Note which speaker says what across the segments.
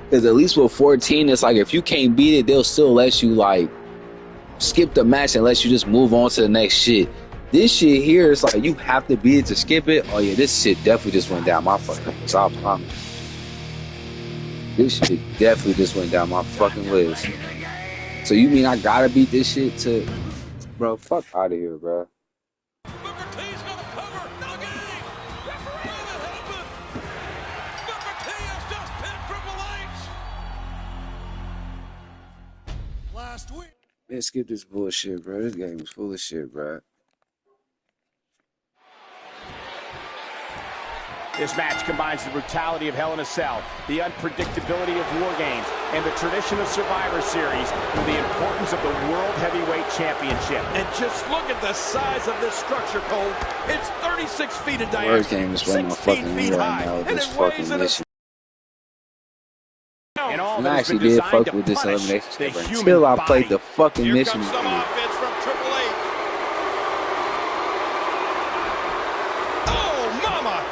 Speaker 1: Because at least with 14, it's like if you can't beat it, they'll still let you like skip the match and let you just move on to the next shit. This shit here is like you have to beat it to skip it. Oh yeah, this shit definitely just went down my fucking list. I promise. This shit definitely just went down my fucking list. So you mean I gotta beat this shit to, bro? Fuck out of here, bro. Man, skip this bullshit, bro. This game is full of shit, bro.
Speaker 2: This match combines the brutality of Hell in a Cell, the unpredictability of War Games, and the tradition of Survivor Series with the importance of the World Heavyweight Championship.
Speaker 3: And just look at the size of this structure, Cole. It's 36 feet in diameter,
Speaker 1: World Game is running my fucking knee right now with this fucking mission. And I actually did fuck with this elimination step until I played the fucking mission.
Speaker 3: Here comes some offense from Triple H. Oh, mama!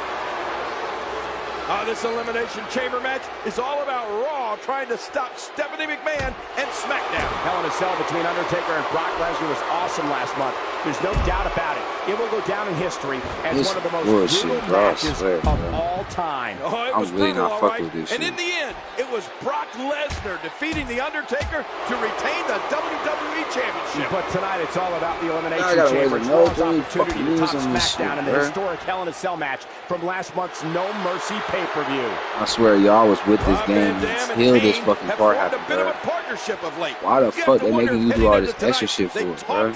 Speaker 3: This Elimination Chamber match is all about Raw trying to stop Stephanie McMahon and SmackDown.
Speaker 2: Hell in a Cell between Undertaker and Brock Lesnar was awesome last month. There's no doubt about it. It will go down in history as one of the most brutal matches of all time.
Speaker 3: Oh, it was
Speaker 1: really
Speaker 3: brutal,
Speaker 1: not
Speaker 3: all
Speaker 1: fucking
Speaker 3: right.
Speaker 1: with this
Speaker 3: And
Speaker 1: shit.
Speaker 3: in the end, it was Brock Lesnar defeating The Undertaker to retain the WWE Championship.
Speaker 2: But tonight, it's all about the Elimination
Speaker 1: I gotta
Speaker 2: Chamber.
Speaker 1: raise
Speaker 2: It's
Speaker 1: no
Speaker 2: Raw's opportunity to top
Speaker 1: on this
Speaker 2: SmackDown
Speaker 1: shit,
Speaker 2: in the
Speaker 1: bro.
Speaker 2: historic Hell in a Cell match from last month's No Mercy pay-per-view.
Speaker 1: I swear y'all was with this game until this fucking part happened, bro. Why the fuck they making you do all this extra shit for, bro?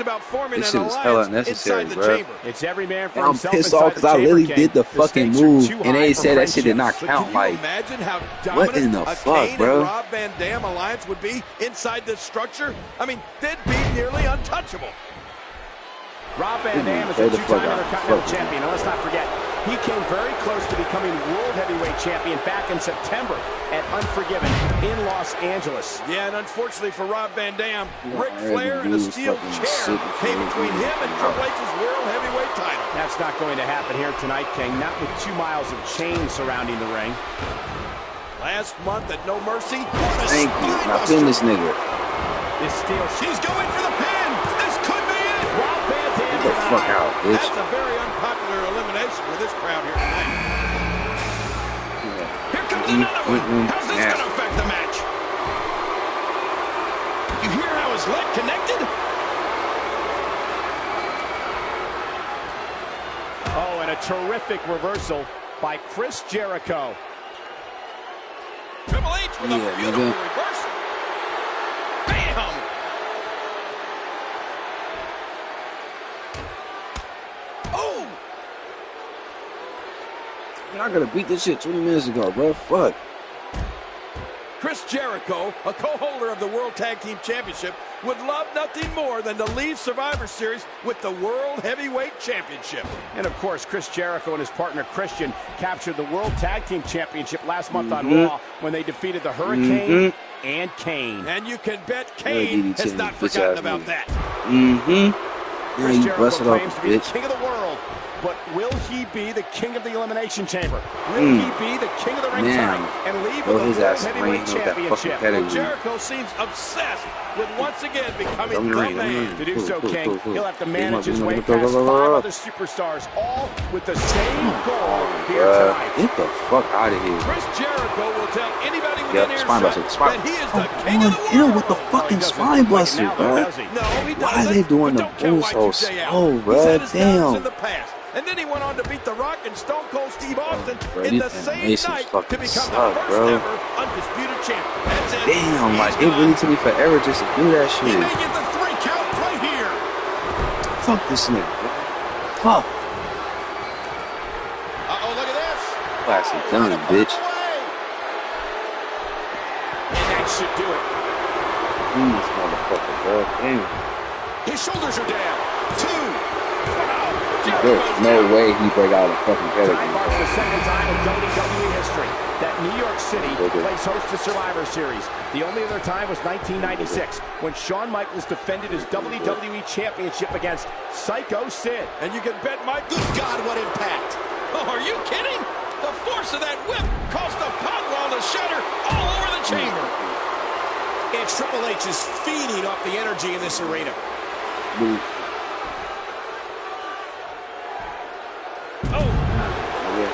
Speaker 1: This shit is hella unnecessary, bro.
Speaker 2: It's every man for
Speaker 1: I'm
Speaker 2: himself
Speaker 1: pissed off because I literally did the fucking
Speaker 2: stakes are
Speaker 1: move
Speaker 2: too
Speaker 1: and
Speaker 2: high
Speaker 1: they
Speaker 2: for
Speaker 1: said that shit did not
Speaker 2: friendships.
Speaker 1: count. Like,
Speaker 3: imagine how
Speaker 1: what in the
Speaker 3: dominant a
Speaker 1: fuck,
Speaker 3: Kane
Speaker 1: bro?
Speaker 3: and Rob Van Dam alliance would be inside this structure? I mean, they'd be nearly untouchable.
Speaker 2: Rob Van Dam is a two-time Intercontinental Champion. And let's not forget, he came very close to becoming World Heavyweight Champion back in September at Unforgiven in Los Angeles.
Speaker 3: Yeah, and unfortunately for Rob Van Dam, Ric Flair in a steel chair came between him and Triple H's World Heavyweight title.
Speaker 2: That's not going to happen here tonight, King. Not with 2 miles of chain surrounding the ring.
Speaker 3: Last month at No Mercy.
Speaker 1: Thank you. Now pin this nigga.
Speaker 2: This steel.
Speaker 3: She's going for the pin. This could be it.
Speaker 2: Rob Van Dam.
Speaker 1: Get the fuck out, bitch.
Speaker 3: That's a very unpopular elimination with this crowd here tonight. Here comes another one. How's this going to affect the match? You hear how his leg connected?
Speaker 2: Oh, and a terrific reversal by Chris Jericho.
Speaker 3: Triple H with a beautiful reversal. Bam! Oh!
Speaker 1: Man, I could have beat this shit 20 minutes ago, bro. Fuck.
Speaker 3: Chris Jericho, a co-holder of the World Tag Team Championship, would love nothing more than to leave Survivor Series with the World Heavyweight Championship.
Speaker 2: And of course, Chris Jericho and his partner Christian captured the World Tag Team Championship last month on Raw when they defeated the Hurricane and Kane.
Speaker 3: And you can bet Kane has not forgotten about that.
Speaker 2: Chris
Speaker 1: You
Speaker 2: Jericho
Speaker 1: busted
Speaker 2: claims
Speaker 1: up,
Speaker 2: to be the
Speaker 1: bitch.
Speaker 2: king of the world, but will he be the king of the Elimination Chamber? Will he be the king of the ring tonight and leave with the World Heavyweight Championship?
Speaker 3: Jericho seems obsessed with once again becoming the man.
Speaker 2: To do so, King, he'll have to manage his way past 5 other superstars, all with the same goal here tonight.
Speaker 1: Get the fuck out of here.
Speaker 3: Chris Jericho will tell anybody within earshot that he is the king of the world.
Speaker 1: Deal with the fucking spine buster, bro.
Speaker 3: No, he doesn't.
Speaker 1: Why are they doing the moves so slow, bro? Damn.
Speaker 3: And then he went on to beat The Rock and Stone Cold Steve Austin in the same night to become the first ever undisputed champion. That's it.
Speaker 1: Damn, like it really took me forever just to do that
Speaker 3: He
Speaker 1: shit.
Speaker 3: may get the 3 count right here.
Speaker 1: Fuck this nigga, bro. Fuck.
Speaker 3: Uh-oh, look at this.
Speaker 1: Classic done, bitch.
Speaker 2: And that should do it.
Speaker 1: This motherfucker, bro. Damn.
Speaker 3: His shoulders are down. 2.
Speaker 1: There's no way he break out a fucking pedigree.
Speaker 2: Tonight marks the second time in WWE history that New York City plays host to Survivor Series. The only other time was 1996 when Shawn Michaels defended his WWE Championship against Psycho Sid.
Speaker 3: And you can bet Mike, good God, what impact. Oh, are you kidding? The force of that whip caused the pot wall to shatter all over the chamber.
Speaker 2: Triple H is feeding off the energy in this arena.
Speaker 1: Move.
Speaker 2: Oh.
Speaker 1: Yeah.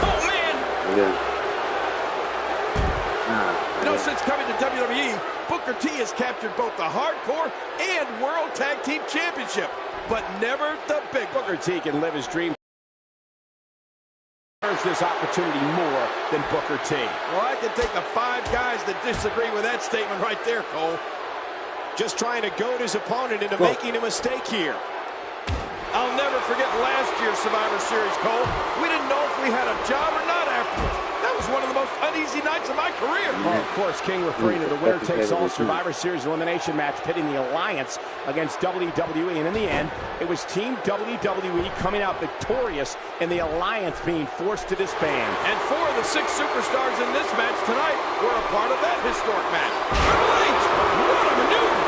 Speaker 2: Oh, man.
Speaker 1: Yeah.
Speaker 2: No sense coming to WWE. Booker T has captured both the Hardcore and World Tag Team Championship, but never the big. Booker T can live his dream. Deserves this opportunity more than Booker T. Well, I can think of 5 guys that disagree with that statement right there, Cole. Just trying to goad his opponent into making a mistake here. I'll never forget last year's Survivor Series, Cole. We didn't know if we had a job or not afterwards. That was one of the most uneasy nights of my career. Well, of course, King referring to the winner-takes-all Survivor Series elimination match pitting the Alliance against WWE. And in the end, it was Team WWE coming out victorious and the Alliance being forced to disband. And 4 of the 6 superstars in this match tonight were a part of that historic match. Triple H, what a maneuver!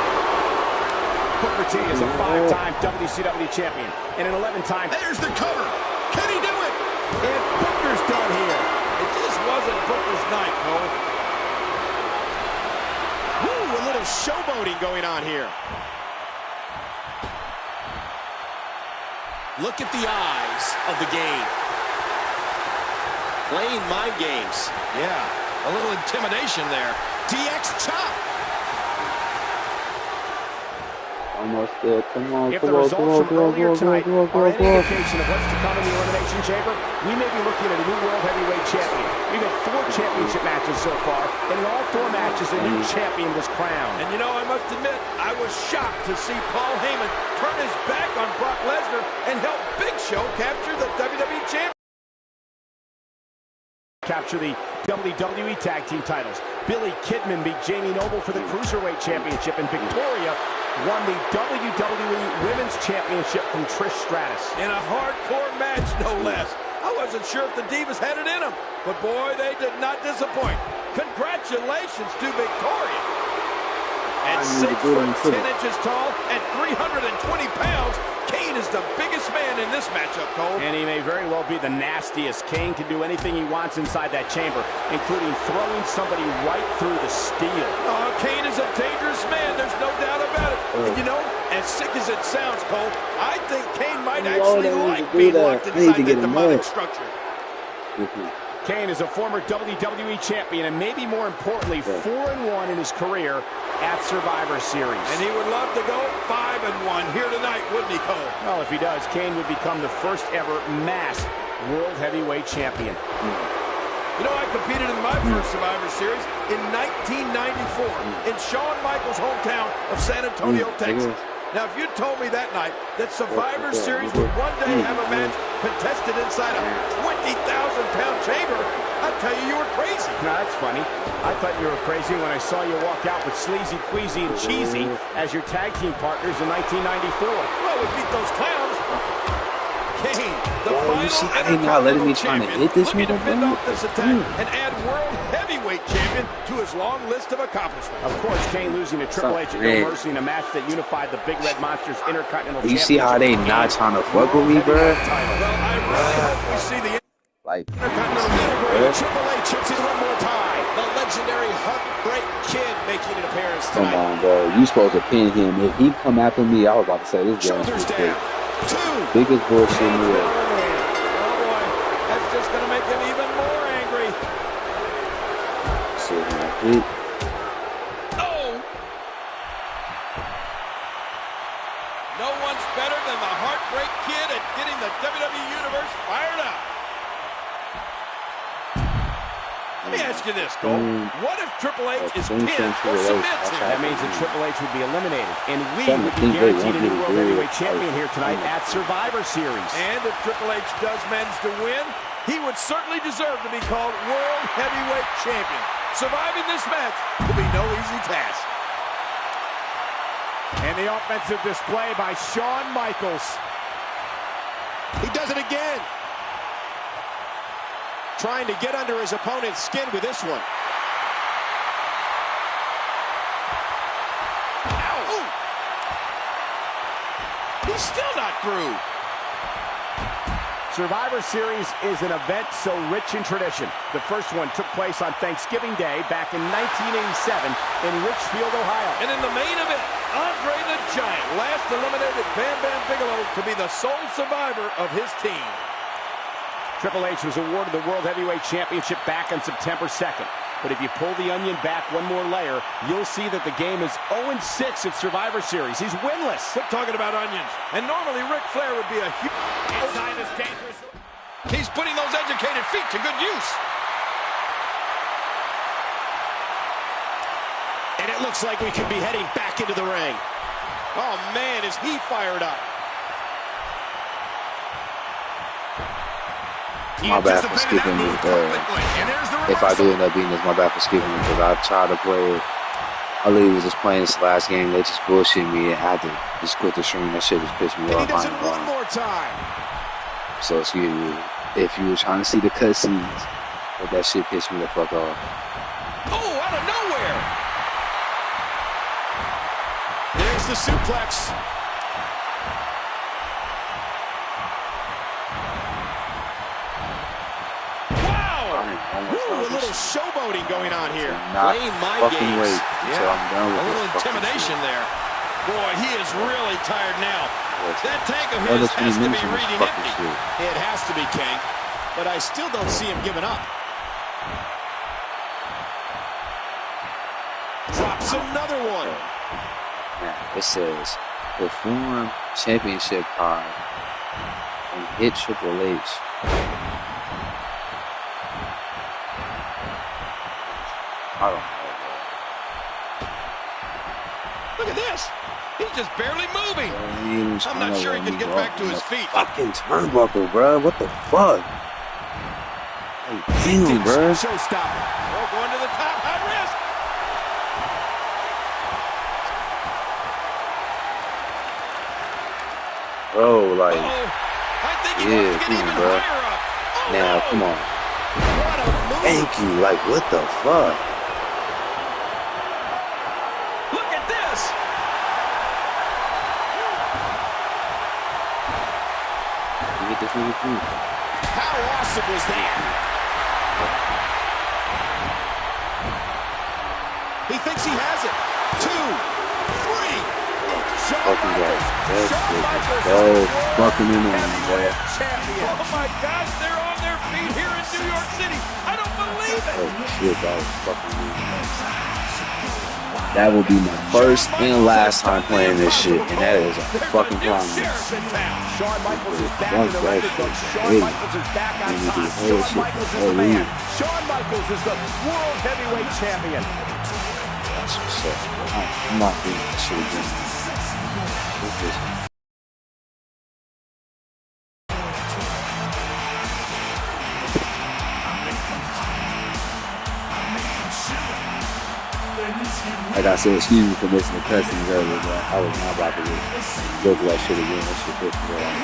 Speaker 2: Booker T is a 5-time WCW champion and an 11-time. There's the cover. Can he do it? And Booker's done here. It just wasn't Booker's night, Cole. Woo, a little showboating going on here. Look at the eyes of the game. Playing mind games. Yeah, a little intimidation there. DX chop.
Speaker 1: Almost there. Come on,
Speaker 2: If the results from earlier tonight are any indication of what's to come in the Elimination Chamber, we may be looking at a new World Heavyweight Champion. We've had 4 championship matches so far, and in all 4 matches, a new champion was crowned. And you know, I must admit, I was shocked to see Paul Heyman turn his back on Brock Lesnar and help Big Show capture the WWE Championship. Capture the WWE Tag Team titles. Billy Kidman beat Jamie Noble for the Cruiserweight Championship, and Victoria won the WWE Women's Championship from Trish Stratus. In a hardcore match, no less. I wasn't sure if the Divas had it in them, but boy, they did not disappoint. Congratulations to Victoria. At 6 foot 10 inches tall and 320 pounds, Kane is the biggest man in this matchup, Cole. And he may very well be the nastiest. Kane can do anything he wants inside that chamber, including throwing somebody right through the steel. Oh, Kane is a dangerous man. There's no doubt about it. And you know, as sick as it sounds, Cole, I think Kane might actually like being locked inside that demonic structure. Kane is a former WWE champion and maybe more importantly 4-1 in his career at Survivor Series. And he would love to go 5-1 here tonight, wouldn't he, Cole? Well, if he does, Kane would become the first ever masked World Heavyweight Champion. You know, I competed in my first Survivor Series in 1994 in Shawn Michaels' hometown of San Antonio, Texas. Now, if you told me that night that Survivor Series would one day have a match contested inside a 20,000-pound chamber, I'd tell you were crazy. No, that's funny. I thought you were crazy when I saw you walk out with Sleazy, Queasy, and Cheesy as your tag team partners in 1994. Well, we beat those clowns. Kane, the final Intercontinental Champion, looking to fend off this attack and add World Heavyweight Champion to his long list of accomplishments. Of course, Kane losing to Triple H at No Mercy in a match that unified the Big Red Monsters Intercontinental Championship.
Speaker 1: You see how they not trying to fuck with me, bro?
Speaker 2: Well, I really hope we see the Intercontinental Integrated Triple H hits it one more time. The legendary Heartbreak Kid making an appearance tonight.
Speaker 1: Come on, bro. You supposed to pin him. If he come after me, I was about to say this guy's
Speaker 2: shoulders down. 2.
Speaker 1: Biggest bullshit in the world.
Speaker 2: Oh boy, that's just gonna make him even more angry. Oh! No one's better than the Heartbreak Kid at getting the WWE Universe fired up. Let me ask you this, Cole. What if Triple H is pinned or submits him? That means that Triple H would be eliminated, and we would be guaranteed a new World Heavyweight Champion here tonight at Survivor Series. And if Triple H does manage to win, he would certainly deserve to be called World Heavyweight Champion. Surviving this match will be no easy task. And the offensive display by Shawn Michaels. He does it again. Trying to get under his opponent's skin with this one. Ow! Ooh. He's still not through. Survivor Series is an event so rich in tradition. The first one took place on Thanksgiving Day back in 1987 in Richfield, Ohio.
Speaker 3: And in the main event, Andre the Giant last eliminated Bam Bam Bigelow to be the sole survivor of his team.
Speaker 2: Triple H was awarded the World Heavyweight Championship back on September 2nd. But if you pull the onion back one more layer, you'll see that the game is 0-6 at Survivor Series. He's winless.
Speaker 3: Quit talking about onions. And normally Ric Flair would be a huge...
Speaker 2: Inside is dangerous.
Speaker 3: He's putting those educated feet to good use.
Speaker 2: And it looks like we could be heading back into the ring. Oh, man, is he fired up.
Speaker 1: My bad for skipping it. If I do end up beating this, my bad for skipping it because I tried to play it. I literally was just playing this last game. They just bullshit me and I had to just quit the stream. That shit just pissed me off.
Speaker 2: He does it one more time.
Speaker 1: So excuse me. If you were trying to see the cutscenes, but that shit pissed me the fuck off.
Speaker 3: Oh, out of nowhere!
Speaker 2: There's the suplex. Ooh, a little showboating going on here.
Speaker 1: Playing my game. Wait until I'm done with
Speaker 3: a little intimidation there. Boy, he is really tired now. That tank of his has to be reading empty.
Speaker 2: It has to be, King. But I still don't see him giving up. Drops another one.
Speaker 1: Now, it says, perform championship pod and hit Triple H. I don't know.
Speaker 3: Look at this. He's just barely moving. I'm not sure he can get back to his feet.
Speaker 1: Fucking turnbuckle, bro. What the fuck? Hey, damn, bro.
Speaker 2: Showstopper.
Speaker 3: Oh, going to the top. High risk.
Speaker 1: Bro, like,
Speaker 3: I think he
Speaker 1: yeah,
Speaker 3: wants to get even
Speaker 1: bro.
Speaker 3: higher up. Oh,
Speaker 1: now,
Speaker 3: no.
Speaker 1: come on. Thank you. Like, what the fuck?
Speaker 3: Look at this.
Speaker 1: Get this nigga through.
Speaker 2: How awesome was that? He thinks he has it. 2, 3.
Speaker 1: Fucking guy. Go fucking in on him, boy.
Speaker 3: Oh my gosh, they're on their feet here in New York City. I don't believe it.
Speaker 1: Oh shit, that was fucking weird. That will be my first and last time playing this shit, and that is a fucking promise.
Speaker 2: Shawn Michaels is back in the record book. Shawn Michaels is back on top. Shawn Michaels is the man. Shawn Michaels is the World Heavyweight Champion.
Speaker 1: That's what's up. I'm not doing that shit again. Like I said, excuse me for missing the cutscenes earlier, but I was not about to go through that shit again. That shit pissed me off.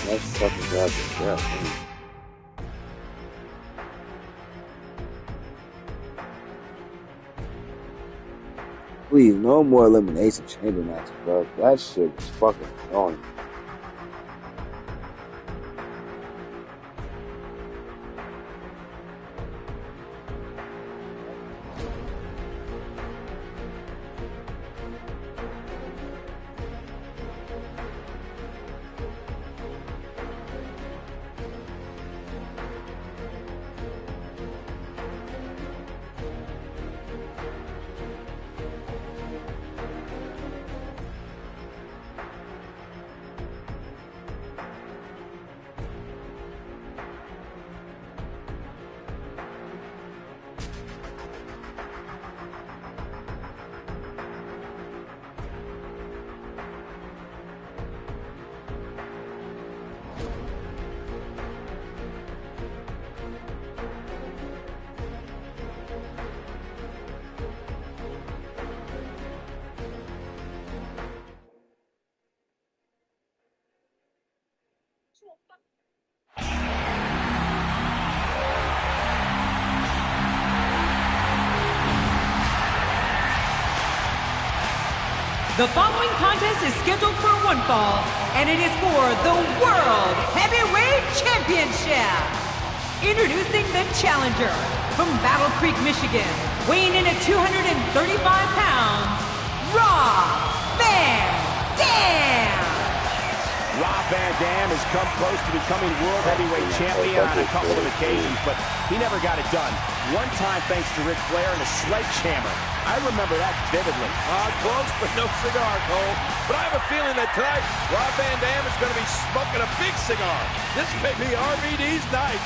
Speaker 1: That's fucking garbage, yeah. Please, no more Elimination Chamber matches, bro. That shit was fucking annoying.
Speaker 4: The following contest is scheduled for one fall, and it is for the World Heavyweight Championship. Introducing the challenger from Battle Creek, Michigan, weighing in at 235 pounds, Rob Van Dam.
Speaker 2: Rob Van Dam has come close to becoming World Heavyweight Champion on a couple of occasions, but he never got it done. One time thanks to Ric Flair and a sledgehammer. I remember that vividly.
Speaker 3: Close, but no cigar, Cole. But I have a feeling that tonight, Rob Van Dam is going to be smoking a big cigar. This may be RVD's night.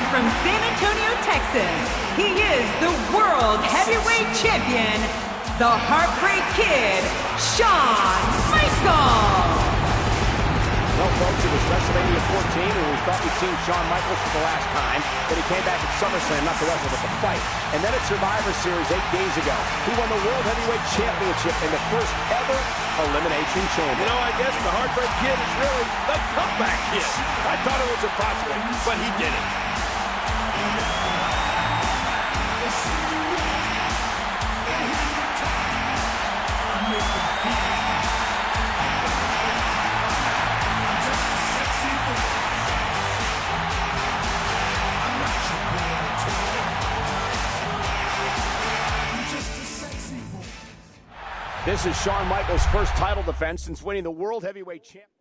Speaker 4: From San Antonio, Texas, he is the World Heavyweight Champion, the Heartbreak Kid, Shawn Michaels.
Speaker 2: Well, folks, it was WrestleMania 14, and we thought we'd seen Shawn Michaels for the last time, but he came back at SummerSlam, not to wrestle, but to fight. And then at Survivor Series 8 days ago, he won the World Heavyweight Championship in the first ever Elimination Chamber.
Speaker 3: You know, I guess the Heartbreak Kid is really the comeback kid. I thought it was impossible, but he did it.
Speaker 2: This is Shawn Michaels' first title defense since winning the World Heavyweight Championship.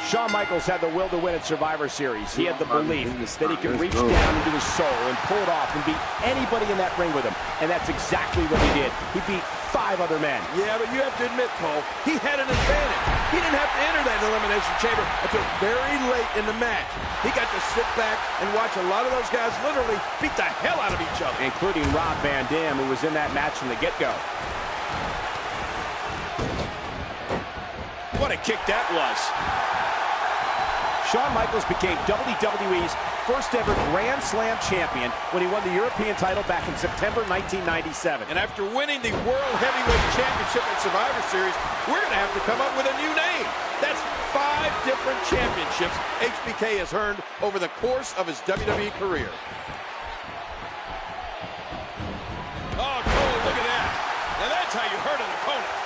Speaker 2: Shawn Michaels had the will to win at Survivor Series. He had the belief that he could reach down into his soul and pull it off and beat anybody in that ring with him. And that's exactly what he did. He beat 5 other men.
Speaker 3: Yeah, but you have to admit, Cole, he had an advantage. He didn't have to enter that Elimination Chamber until very late in the match. He got to sit back and watch a lot of those guys literally beat the hell out of each other.
Speaker 2: Including Rob Van Dam, who was in that match from the get-go.
Speaker 3: What a kick that was.
Speaker 2: Shawn Michaels became WWE's first ever Grand Slam champion when he won the European title back in September 1997.
Speaker 3: And after winning the World Heavyweight Championship at Survivor Series, we're going to have to come up with a new name. That's 5 different championships HBK has earned over the course of his WWE career. Oh, Cole, look at that. Now that's how you hurt an opponent.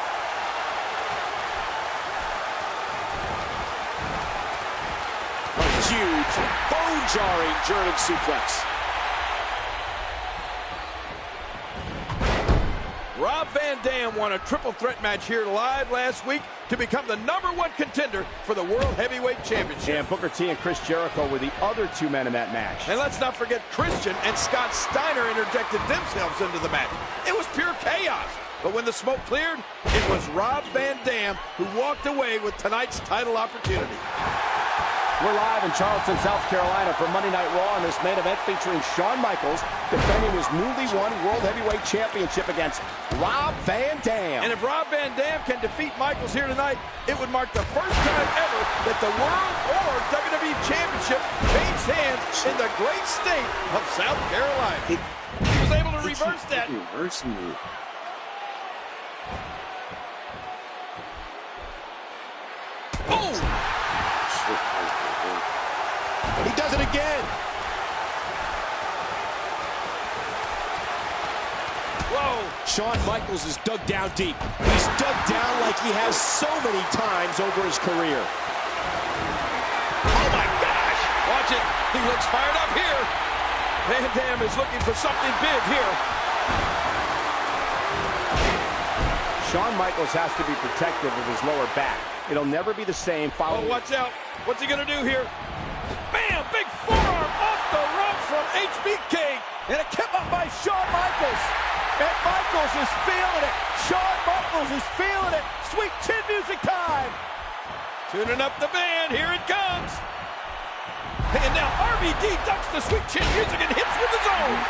Speaker 2: Huge, bone-jarring German suplex.
Speaker 3: Rob Van Dam won a triple threat match here live last week to become the #1 contender for the World Heavyweight Championship.
Speaker 2: And Booker T and Chris Jericho were the other 2 men in that match.
Speaker 3: And let's not forget Christian and Scott Steiner interjected themselves into the match. It was pure chaos. But when the smoke cleared, it was Rob Van Dam who walked away with tonight's title opportunity.
Speaker 2: We're live in Charleston, South Carolina for Monday Night Raw in this main event featuring Shawn Michaels defending his newly won World Heavyweight Championship against Rob Van Dam.
Speaker 3: And if Rob Van Dam can defeat Michaels here tonight, it would mark the first time ever that the World or WWE Championship changed hands in the great state of South Carolina. He was able to reverse that. Oh!
Speaker 2: He does it again.
Speaker 3: Whoa!
Speaker 2: Shawn Michaels is dug down deep. He's dug down like he has so many times over his career.
Speaker 3: Oh my gosh! Watch it. He looks fired up here. Van Dam is looking for something big here.
Speaker 2: Shawn Michaels has to be protective of his lower back. It'll never be the same following.
Speaker 3: Oh, watch out. What's he going to do here? Bam! Big forearm off the rope from HBK. And a kick up by Shawn Michaels. And Michaels is feeling it. Shawn Michaels is feeling it. Sweet chin music time. Tuning up the band. Here it comes. And now RVD ducks the sweet chin music and hits with his own.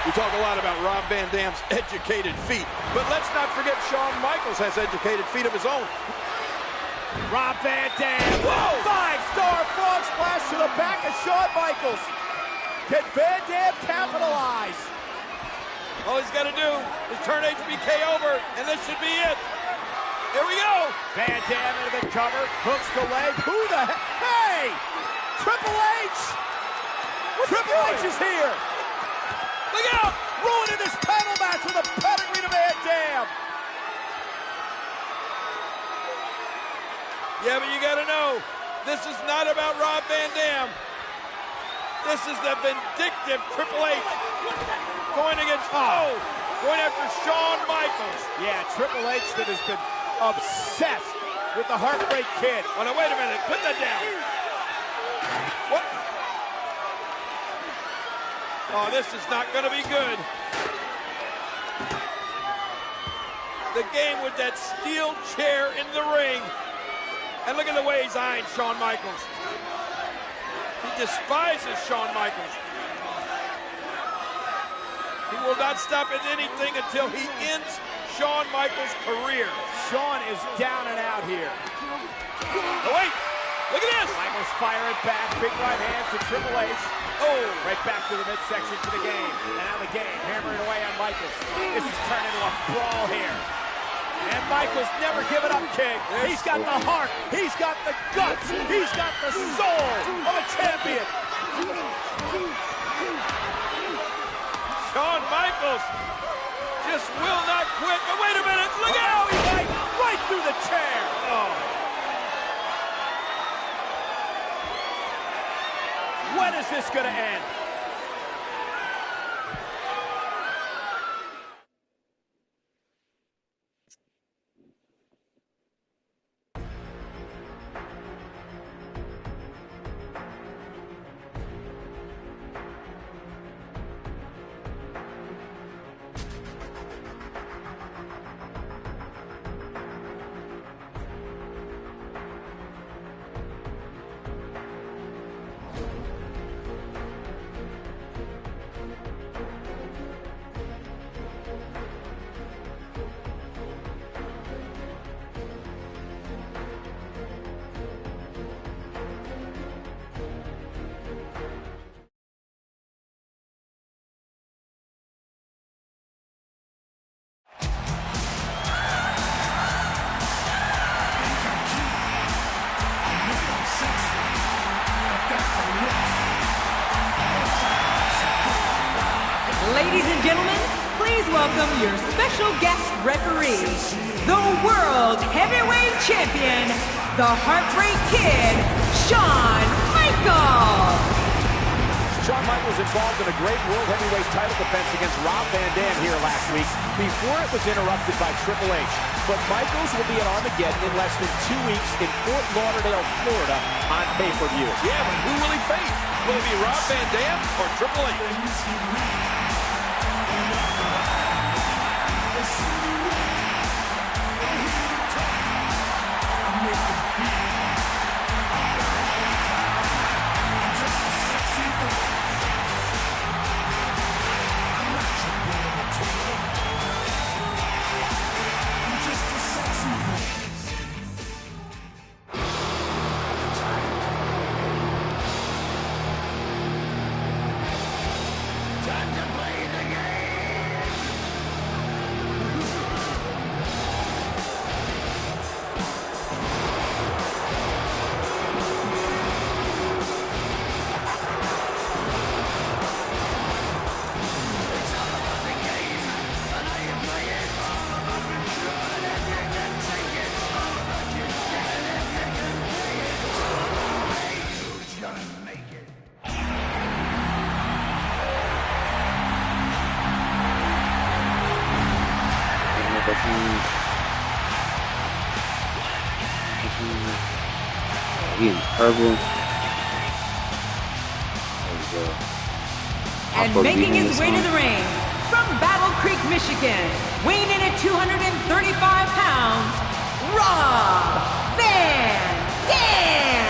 Speaker 3: We talk a lot about Rob Van Dam's educated feet, but let's not forget Shawn Michaels has educated feet of his own.
Speaker 2: Rob Van Dam.
Speaker 3: Whoa! Five-star frog splash to the back of Shawn Michaels. Can Van Dam capitalize? All he's got to do is turn HBK over, and this should be it. Here we go.
Speaker 2: Van Dam into the cover.
Speaker 3: Hooks the leg. Who the heck? Hey! Triple H! Triple H is here. Look out! Ruining this title match with a pedigree to Van Dam. Yeah, but you gotta know, this is not about Rob Van Dam. This is the vindictive Triple H going after Shawn Michaels.
Speaker 2: Yeah, Triple H that has been obsessed with the Heartbreak Kid.
Speaker 3: Oh, no, wait a minute. Put that down. What? Oh, this is not going to be good. The game with that steel chair in the ring. And look at the way he's eyeing Shawn Michaels. He despises Shawn Michaels. He will not stop at anything until he ends Shawn Michaels' career.
Speaker 2: Shawn is down and out here.
Speaker 3: Oh, wait. Look at this.
Speaker 2: Michaels firing back. Big right hands to Triple H.
Speaker 3: Oh.
Speaker 2: Right back to the midsection to the game. And now the game hammering away on Michaels. This is turning into a brawl here. And Michaels never giving up, King. He's got the heart. He's got the guts. He's got the soul of a champion.
Speaker 3: Shawn Michaels just will not quit. But wait a minute. Look out.
Speaker 2: He went right through the chair.
Speaker 3: Oh.
Speaker 2: When is this going to end?
Speaker 4: Ladies and gentlemen, please welcome your special guest referee, the World Heavyweight Champion, the Heartbreak Kid, Shawn Michaels.
Speaker 2: Shawn Michaels involved in a great World Heavyweight title defense against Rob Van Dam here last week before it was interrupted by Triple H. But Michaels will be at Armageddon in less than 2 weeks in Fort Lauderdale, Florida on pay-per-view.
Speaker 3: Yeah, but who will he face? Will it be Rob Van Dam or Triple H?
Speaker 1: He in purple.
Speaker 4: And making his way to the ring, from Battle Creek, Michigan, weighing in at 235 pounds, Rob Van Dam!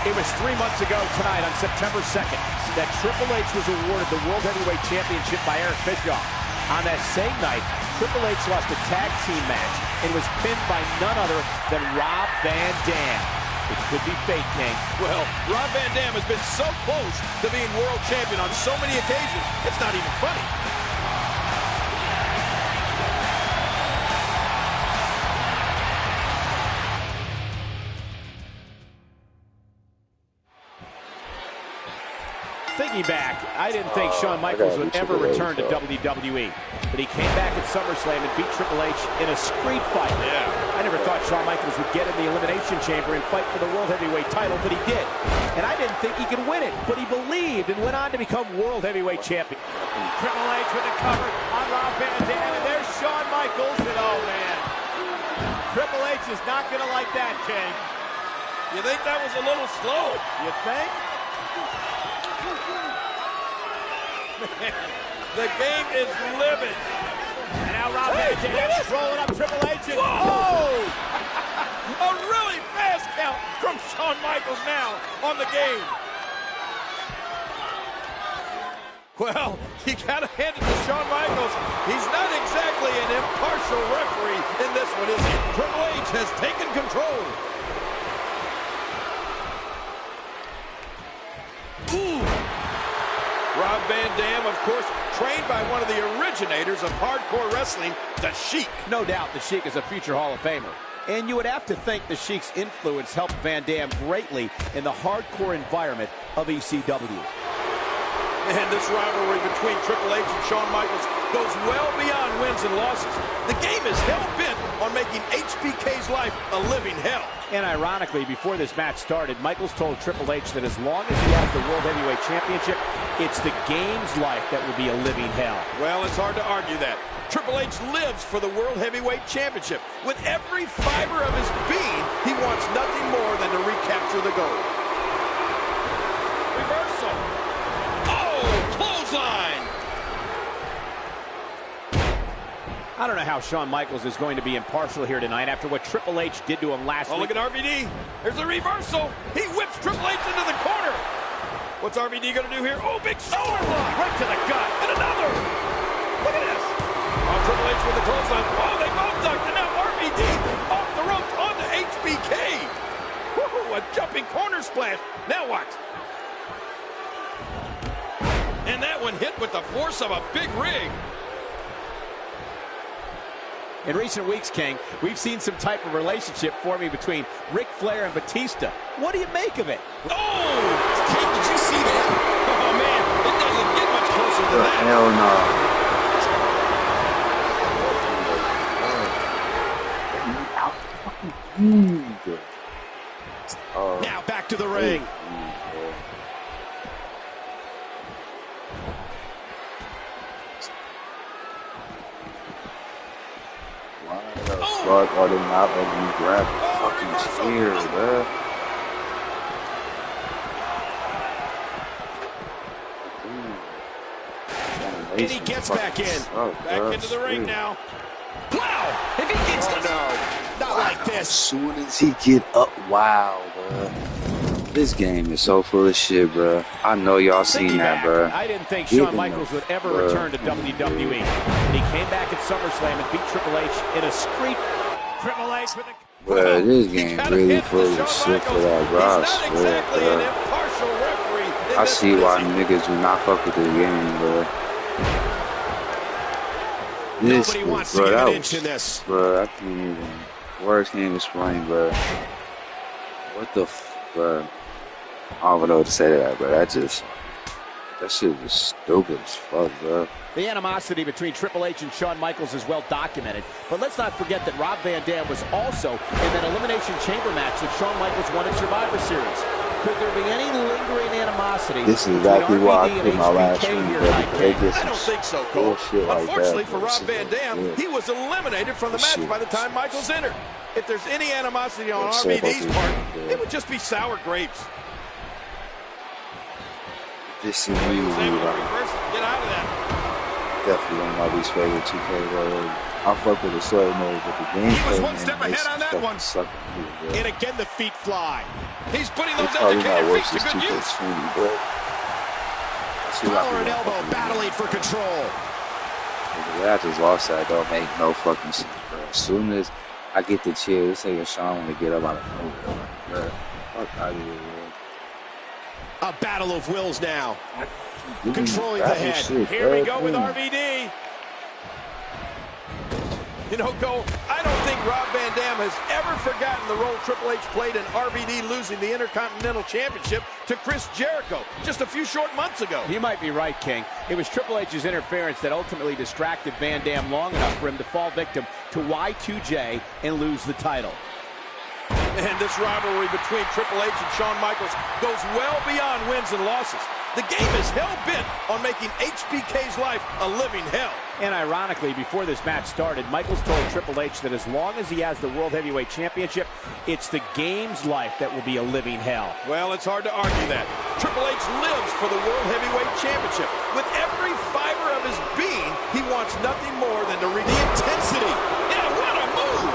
Speaker 2: It was 3 months ago tonight on September 2nd that Triple H was awarded the World Heavyweight Championship by Eric Bischoff. On that same night, Triple H lost a tag team match and was pinned by none other than Rob Van Dam. It could be fate, King.
Speaker 3: Well, Rob Van Dam has been so close to being world champion on so many occasions, it's not even funny.
Speaker 2: Thinking back, I didn't think Shawn Michaels would ever return to WWE. But he came back at SummerSlam and beat Triple H in a street fight.
Speaker 3: Yeah.
Speaker 2: I never thought Shawn Michaels would get in the Elimination Chamber and fight for the World Heavyweight title, but he did. And I didn't think he could win it, but he believed and went on to become World Heavyweight Champion. Triple H with the cover on Rob Van Dam, and there's Shawn Michaels, and oh man, Triple H is not going to like that, King.
Speaker 3: You think that was a little slow?
Speaker 2: You think?
Speaker 3: The game is living.
Speaker 2: And now Rob Van Dam rolling up Triple H. And
Speaker 3: oh! A really fast count from Shawn Michaels now on the game. Well, you gotta hand it to Shawn Michaels. He's not exactly an impartial referee in this one, is he? Triple H has taken control. Ooh! Rob Van Dam, of course, trained by one of the originators of hardcore wrestling, The Sheik.
Speaker 2: No doubt The Sheik is a future Hall of Famer. And you would have to think The Sheik's influence helped Van Dam greatly in the hardcore environment of ECW.
Speaker 3: And this rivalry between Triple H and Shawn Michaels goes well beyond wins and losses. The game is hell-bent on making HBK's life a living hell.
Speaker 2: And ironically, before this match started, Michaels told Triple H that as long as he has the World Heavyweight Championship, it's the game's life that will be a living hell.
Speaker 3: Well, it's hard to argue that. Triple H lives for the World Heavyweight Championship. With every fiber of his being, he wants nothing more than to recapture the gold. Reversal. Oh, clothesline.
Speaker 2: I don't know how Shawn Michaels is going to be impartial here tonight after what Triple H did to him last week.
Speaker 3: Look at RVD. There's a reversal. He whips Triple H into the corner. What's RVD going to do here? Oh, big shoulder block.
Speaker 2: Right to the gut.
Speaker 3: And another. Look at this. Oh, Triple H with the clothesline. Oh, they both ducked. And now RVD off the ropes onto HBK. Woohoo, a jumping corner splash. Now what? And that one hit with the force of a big rig.
Speaker 2: In recent weeks, King, we've seen some type of relationship forming between Ric Flair and Batista. What do you make of it?
Speaker 3: Oh! King, did you see that? Oh, man, it doesn't get much closer than that.
Speaker 1: Hell no.
Speaker 3: Now back to the ring.
Speaker 1: Fuck, are they not letting me grab the fucking chair, bro?
Speaker 3: And he gets back in. Back into the ring now. Wow! If he gets not like this.
Speaker 1: As soon as he get up, wow, bro. This game is so full of shit, bro. I know y'all seen that, bro.
Speaker 2: I didn't think Shawn Michaels would ever return to WWE. And he came back at SummerSlam and beat Triple H in a street. Triple H with a...
Speaker 1: Bro, this game really full of shit for that, bro. I swear, bro. I see why niggas do not fuck with this game, bro. This,
Speaker 3: nobody wants
Speaker 1: bro,
Speaker 3: to get
Speaker 1: that
Speaker 3: an inch in this.
Speaker 1: Bro, I can't even... Words can't even explain, bro. What the bro? I don't even know what to say to that, bro. That shit is stupid as fuck, bro.
Speaker 2: The animosity between Triple H and Shawn Michaels is well documented, but let's not forget that Rob Van Dam was also in that Elimination Chamber match that Shawn Michaels won at Survivor Series. Could there be any lingering animosity?
Speaker 1: This is exactly why I put my last
Speaker 2: HBK
Speaker 1: one,
Speaker 2: here
Speaker 1: bro.
Speaker 2: tonight,
Speaker 1: They get
Speaker 3: I
Speaker 1: some
Speaker 3: don't think so, Cole.
Speaker 1: like
Speaker 3: Unfortunately
Speaker 1: that,
Speaker 3: for Rob Van Dam, he was eliminated from the match by the time Michaels entered. If there's any animosity on RVD's part, it would would just be sour grapes.
Speaker 1: This seems
Speaker 3: He
Speaker 1: really
Speaker 3: was able to
Speaker 1: like
Speaker 3: reverse it, get out of that.
Speaker 1: definitely one of my least favorite 2K roles. I fuck with the story mode, but the gameplay,
Speaker 3: He was one
Speaker 1: man,
Speaker 3: step
Speaker 1: makes
Speaker 3: ahead on that
Speaker 1: fucking
Speaker 3: one.
Speaker 1: suck me, bro.
Speaker 3: And again, the feet fly. He's putting those
Speaker 1: It's probably not
Speaker 3: educated
Speaker 1: worse
Speaker 3: feet
Speaker 1: as
Speaker 3: to good use.
Speaker 1: 2K20, but I see why
Speaker 2: Collar and
Speaker 1: people
Speaker 2: elbow
Speaker 1: fucking
Speaker 2: battling for control.
Speaker 1: the way I just lost that don't make no fucking sense, bro. As soon as I get the chill, this nigga Sean want to get up out of nowhere, like, bro. Fuck out of here, bro.
Speaker 2: A battle of wills now.
Speaker 1: Doing
Speaker 2: Controlling the
Speaker 1: rapid
Speaker 2: head.
Speaker 1: shit,
Speaker 3: Here we
Speaker 1: bro.
Speaker 3: go with
Speaker 1: Damn.
Speaker 3: RVD. You know, Cole, I don't think Rob Van Dam has ever forgotten the role Triple H played in RVD losing the Intercontinental Championship to Chris Jericho just a few short months ago.
Speaker 2: You might be right, King. It was Triple H's interference that ultimately distracted Van Dam long enough for him to fall victim to Y2J and lose the title.
Speaker 3: And this rivalry between Triple H and Shawn Michaels goes well beyond wins and losses. The game is hell-bent on making HBK's life a living hell.
Speaker 2: And ironically, before this match started, Michaels told Triple H that as long as he has the World Heavyweight Championship, it's the game's life that will be a living hell.
Speaker 3: Well, it's hard to argue that. Triple H lives for the World Heavyweight Championship. With every fiber of his being, he wants nothing more than to reach the intensity. Yeah, what a move!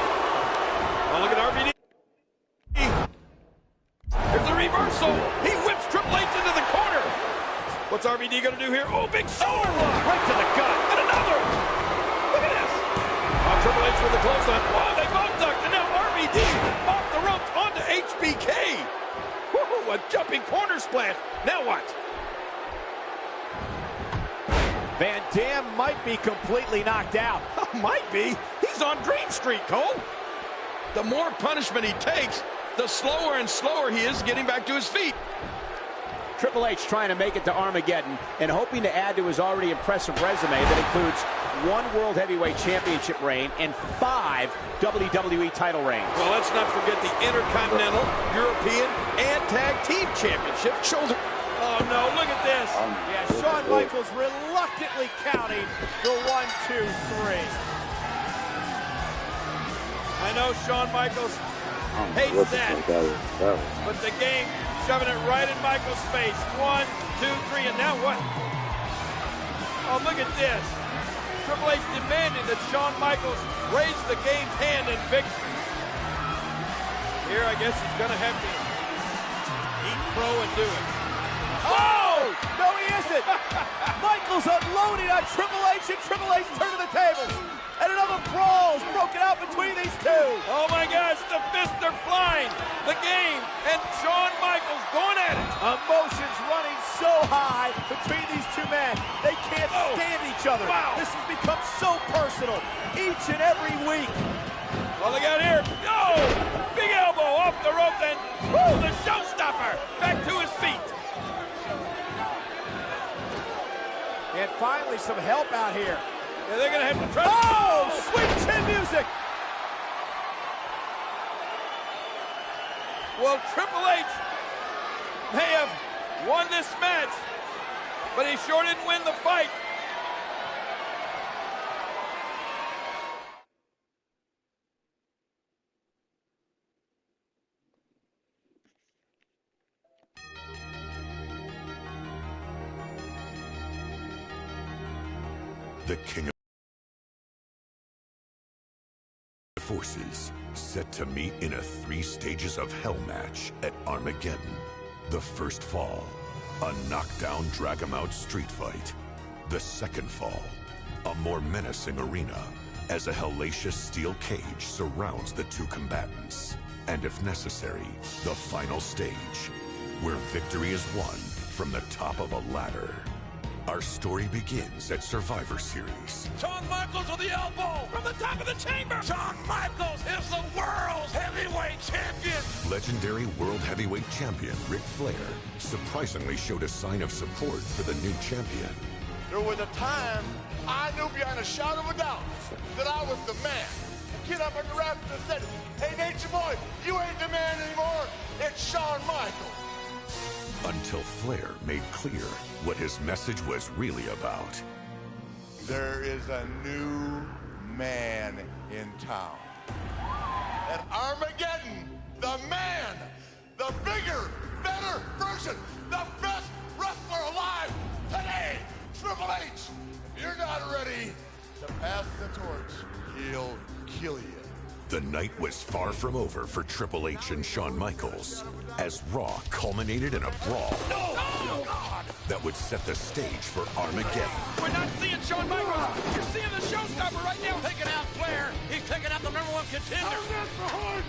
Speaker 3: Oh, look at RVD. There's a reversal. He whips Triple H into the corner. What's RVD going to do here? Oh, big shoulder block. Right to the gut. And another. Look at this. Oh, Triple H with the close-up. Oh, they both ducked. And now RVD off the ropes onto HBK. Woo-hoo, a jumping corner splash. Now what?
Speaker 2: Van Dam might be completely knocked out.
Speaker 3: Might be. He's on Green Street, Cole. The more punishment he takes, the slower and slower he is getting back to his feet.
Speaker 2: Triple H trying to make it to Armageddon and hoping to add to his already impressive resume that includes 1 World Heavyweight Championship reign and 5 WWE title reigns.
Speaker 3: Well, let's not forget the Intercontinental, European, and Tag Team Championship. Shoulder. Oh, no, look at this.
Speaker 2: Yeah, Shawn Michaels reluctantly counting the 1, 2, 3.
Speaker 3: I know Shawn Michaels hates that, but the game shoving it right in Michaels' face. 1, 2, 3, and now what? Oh, look at this. Triple H demanding that Shawn Michaels raise the game's hand in victory. Here, I guess he's going to have to eat crow and do it.
Speaker 2: Oh! No, he isn't! Michaels unloading on Triple H, and Triple H turning the tables. And another brawl is broken out between these two.
Speaker 3: Oh my gosh, the fists are flying. The game and Shawn Michaels going at it.
Speaker 2: Emotions running so high between these two men. They can't stand each other.
Speaker 3: Wow.
Speaker 2: This has become so personal each and every week.
Speaker 3: Oh, look out here. Oh, big elbow off the rope, and woo, the showstopper back to his feet.
Speaker 2: And finally some help out here.
Speaker 3: Yeah, they're going to have to try.
Speaker 2: Oh, sweet chin music.
Speaker 3: Well, Triple H may have won this match, but he sure didn't win the fight.
Speaker 5: The King of Forces, set to meet in a 3 stages of hell match at Armageddon. The first fall, a knockdown drag-em-out street fight. The second fall, a more menacing arena as a hellacious steel cage surrounds the 2 combatants. And if necessary, the final stage, where victory is won from the top of a ladder. Our story begins at Survivor Series.
Speaker 3: Shawn Michaels with the elbow from the top of the chamber. Shawn Michaels is the world's heavyweight champion.
Speaker 5: Legendary World Heavyweight Champion Ric Flair surprisingly showed a sign of support for the new champion.
Speaker 6: There was a time I knew beyond a shadow of a doubt that I was the man. The kid up on the rafters and said, "Hey, Nature Boy, you ain't the man anymore. It's Shawn Michaels."
Speaker 5: Until Flair made clear what his message was really about.
Speaker 6: There is a new man in town. At Armageddon, the man, the bigger, better version, the best wrestler alive today, Triple H. If you're not ready to pass the torch, he'll kill you.
Speaker 5: The night was far from over for Triple H and Shawn Michaels as Raw culminated in a brawl that would set the stage for Armageddon.
Speaker 3: We're not seeing Shawn Michaels. You're seeing the showstopper right now. Taking out Flair. He's taking out the #1 contender. Oh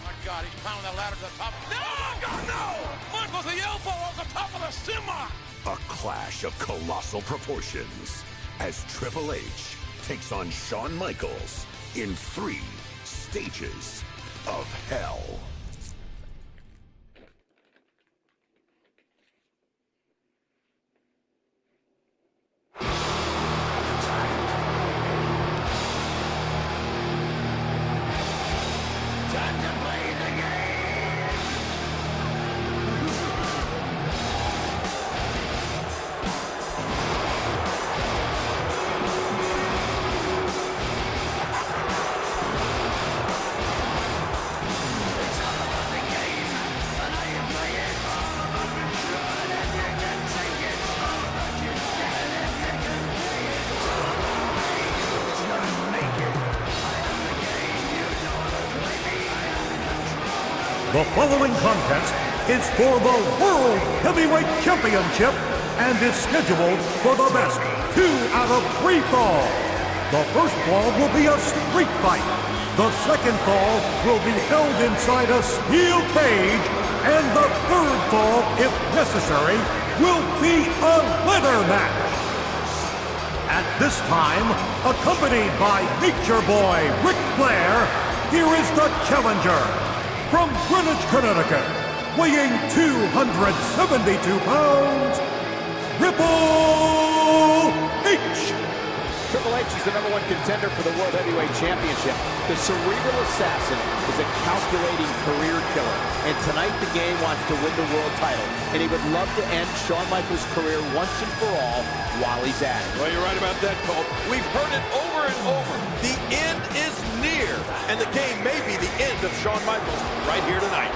Speaker 3: my God, he's pounding that ladder to the top. No, God, no! Michaels the elbow on the top of the semi.
Speaker 5: A clash of colossal proportions as Triple H takes on Shawn Michaels in 3 stages of hell.
Speaker 7: The following contest is for the World Heavyweight Championship and is scheduled for the best 2 out of 3 falls. The first fall will be a street fight. The second fall will be held inside a steel cage. And the third fall, if necessary, will be a leather match. At this time, accompanied by Nature Boy Ric Flair, here is the challenger. From Greenwich, Connecticut, weighing 272 pounds, Triple H.
Speaker 2: Triple H is the #1 contender for the World Heavyweight Championship. The cerebral assassin is a calculating career killer. And tonight the game wants to win the world title. And he would love to end Shawn Michaels' career once and for all while he's at it.
Speaker 3: Well, you're right about that, Cole. We've heard it over and over. The end is near. And the game may be the end of Shawn Michaels right here tonight.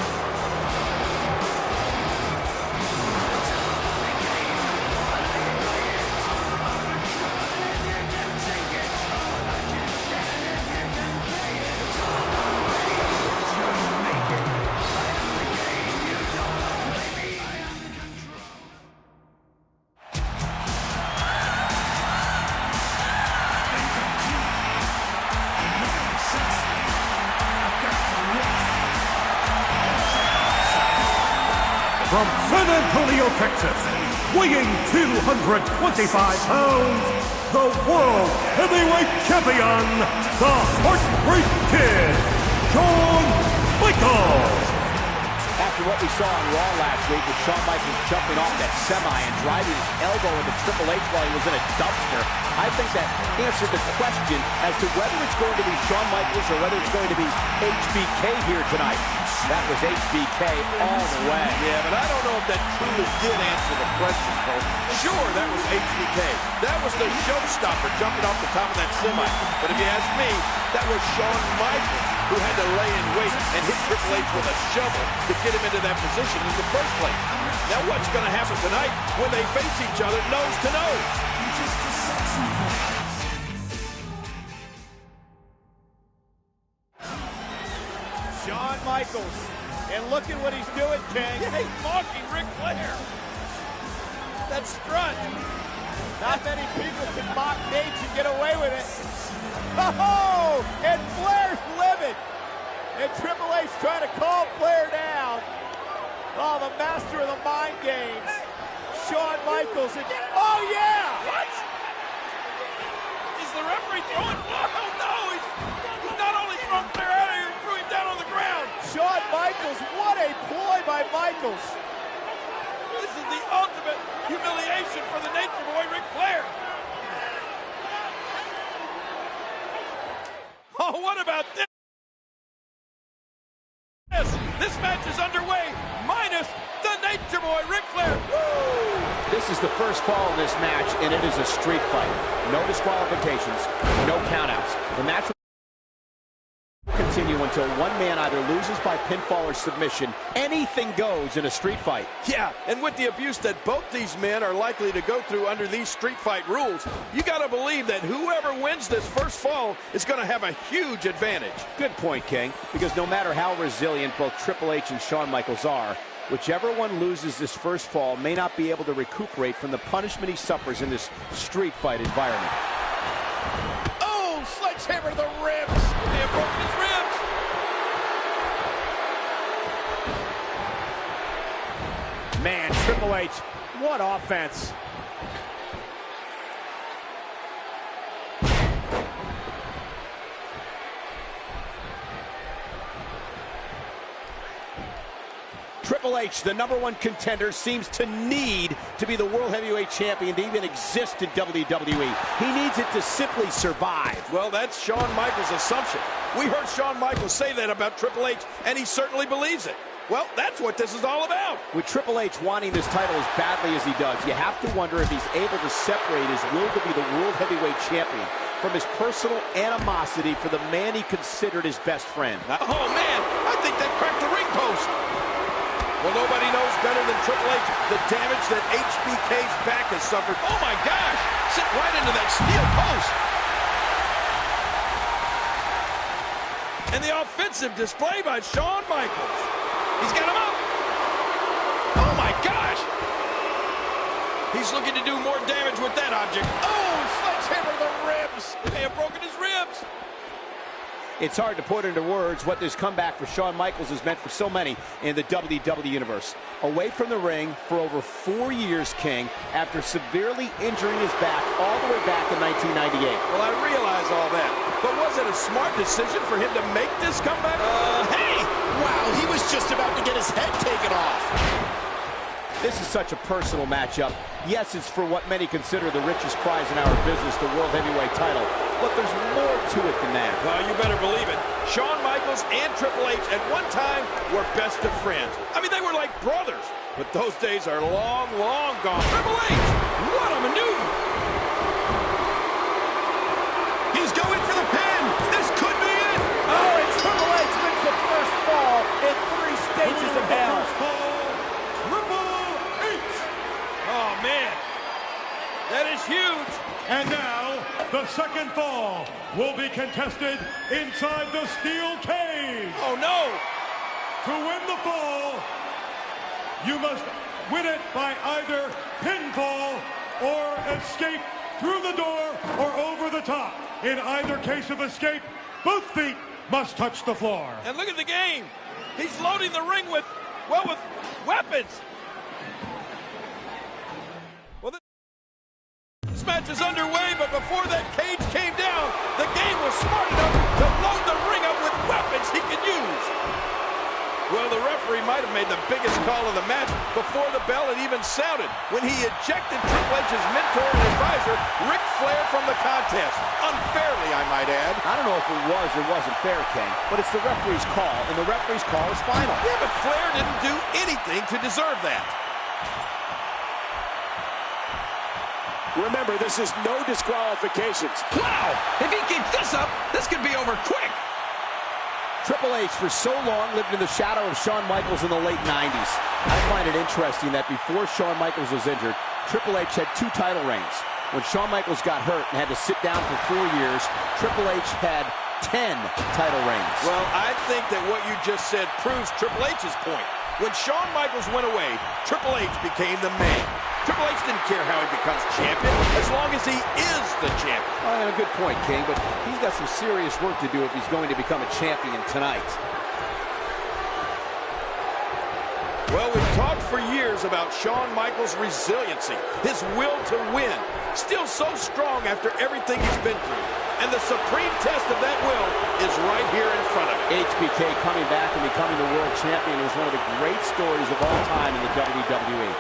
Speaker 7: From San Antonio, Texas, weighing 225 pounds, the World Heavyweight Champion, the Heartbreak Kid, Shawn Michaels.
Speaker 2: After what we saw on Raw last week with Shawn Michaels jumping off that semi and driving his elbow into Triple H while he was in a dumpster, I think that answered the question as to whether it's going to be Shawn Michaels or whether it's going to be HBK here tonight. That was HBK all the way.
Speaker 3: Yeah, but I don't know if that truly did answer the question, Cole. Sure, that was HBK. That was the showstopper jumping off the top of that semi. But if you ask me, that was Shawn Michaels who had to lay in wait and hit Triple H with a shovel to get him into that position in the first place. Now what's going to happen tonight when they face each other nose to nose?
Speaker 8: Shawn Michaels, and look at what he's doing, King.
Speaker 3: Yeah, he's mocking Ric Flair. That strut.
Speaker 8: Not many people can mock Nate and get away with it. Oh, and Flair's livid. And Triple H trying to calm Flair down. Oh, the master of the mind games. Shawn Michaels. Oh, yeah.
Speaker 3: What? Is the referee throwing? Oh, no. He's not only throwing Flair out of here, he threw him down on the ground.
Speaker 8: Shawn Michaels, what a ploy by Michaels.
Speaker 3: This is the ultimate humiliation for the Nature Boy, Ric Flair. Oh, what about this? This match is underway, minus the Nature Boy, Ric Flair. Woo!
Speaker 2: This is the first fall in this match, and it is a street fight. No disqualifications, no countouts. The match will continue until one man either loses by pinfall or submission. Anything goes in a street fight.
Speaker 3: Yeah, and with the abuse that both these men are likely to go through under these street fight rules, you got to believe that whoever wins this first fall is going to have a huge advantage.
Speaker 2: Good point, King, because no matter how resilient both Triple H and Shawn Michaels are, whichever one loses this first fall may not be able to recuperate from the punishment he suffers in this street fight environment.
Speaker 3: Oh, sledgehammer to the ribs. They have broken his ribs.
Speaker 2: Man, Triple H, what offense. Triple H, the #1 contender, seems to need to be the World Heavyweight Champion to even exist in WWE. He needs it to simply survive.
Speaker 3: Well, that's Shawn Michaels' assumption. We heard Shawn Michaels say that about Triple H, and he certainly believes it. Well, that's what this is all about.
Speaker 2: With Triple H wanting this title as badly as he does, you have to wonder if he's able to separate his will to be the World Heavyweight Champion from his personal animosity for the man he considered his best friend.
Speaker 3: Oh, man, I think they cracked the ring post. Well, nobody knows better than Triple H the damage that HBK's back has suffered. Oh, my gosh! Sent right into that steel post. And the offensive display by Shawn Michaels. He's got him up. Oh, my gosh! He's looking to do more damage with that object. Oh, sledgehammer to the ribs. They may have broken his ribs.
Speaker 2: It's hard to put into words what this comeback for Shawn Michaels has meant for so many in the WWE Universe. Away from the ring for over 4 years, King, after severely injuring his back all the way back in 1998.
Speaker 3: Well, I realize all that, but was it a smart decision for him to make this comeback?
Speaker 9: Hey! Wow, he was just about to get his head taken off.
Speaker 2: This is such a personal matchup. Yes, it's for what many consider the richest prize in our business, the World Heavyweight title. But there's more to it than that.
Speaker 3: Well, you better believe it. Shawn Michaels and Triple H at one time were best of friends. I mean, they were like brothers. But those days are long, long gone. Triple H, what a maneuver.
Speaker 9: He's going for the pin. This could be it.
Speaker 8: Oh, and Triple H wins the first fall in 3 stages of hell.
Speaker 3: Oh, man. That is huge.
Speaker 7: And now, the second fall will be contested inside the steel cage.
Speaker 3: Oh, no.
Speaker 7: To win the fall, you must win it by either pinfall or escape through the door or over the top. In either case of escape, both feet must touch the floor.
Speaker 3: And look at the game. He's loading the ring with weapons. This match is underway, but before that cage came down, the game was smart enough to load the ring up with weapons he could use. Well, the referee might have made the biggest call of the match before the bell had even sounded, when he ejected Triple H's mentor and advisor, Ric Flair, from the contest. Unfairly, I might add.
Speaker 2: I don't know if it was or wasn't fair, King, but it's the referee's call, and the referee's call is final.
Speaker 3: Yeah, but Flair didn't do anything to deserve that.
Speaker 9: Remember, this is no disqualifications.
Speaker 3: Wow! If he keeps this up, this could be over quick.
Speaker 2: Triple H for so long lived in the shadow of Shawn Michaels in the late 90s. I find it interesting that before Shawn Michaels was injured, Triple H had 2 title reigns. When Shawn Michaels got hurt and had to sit down for 4 years, Triple H had 10 title reigns.
Speaker 3: Well, I think that what you just said proves Triple H's point. When Shawn Michaels went away, Triple H became the man. Triple H didn't care how he becomes champion, as long as he is the champion.
Speaker 2: Oh, and a good point, King, but he's got some serious work to do if he's going to become a champion tonight.
Speaker 3: Well, we've talked for years about Shawn Michaels' resiliency, his will to win. Still so strong after everything he's been through. And the supreme test of that will is right here in front of him.
Speaker 2: HBK coming back and becoming the world champion is one of the great stories of all time in the WWE.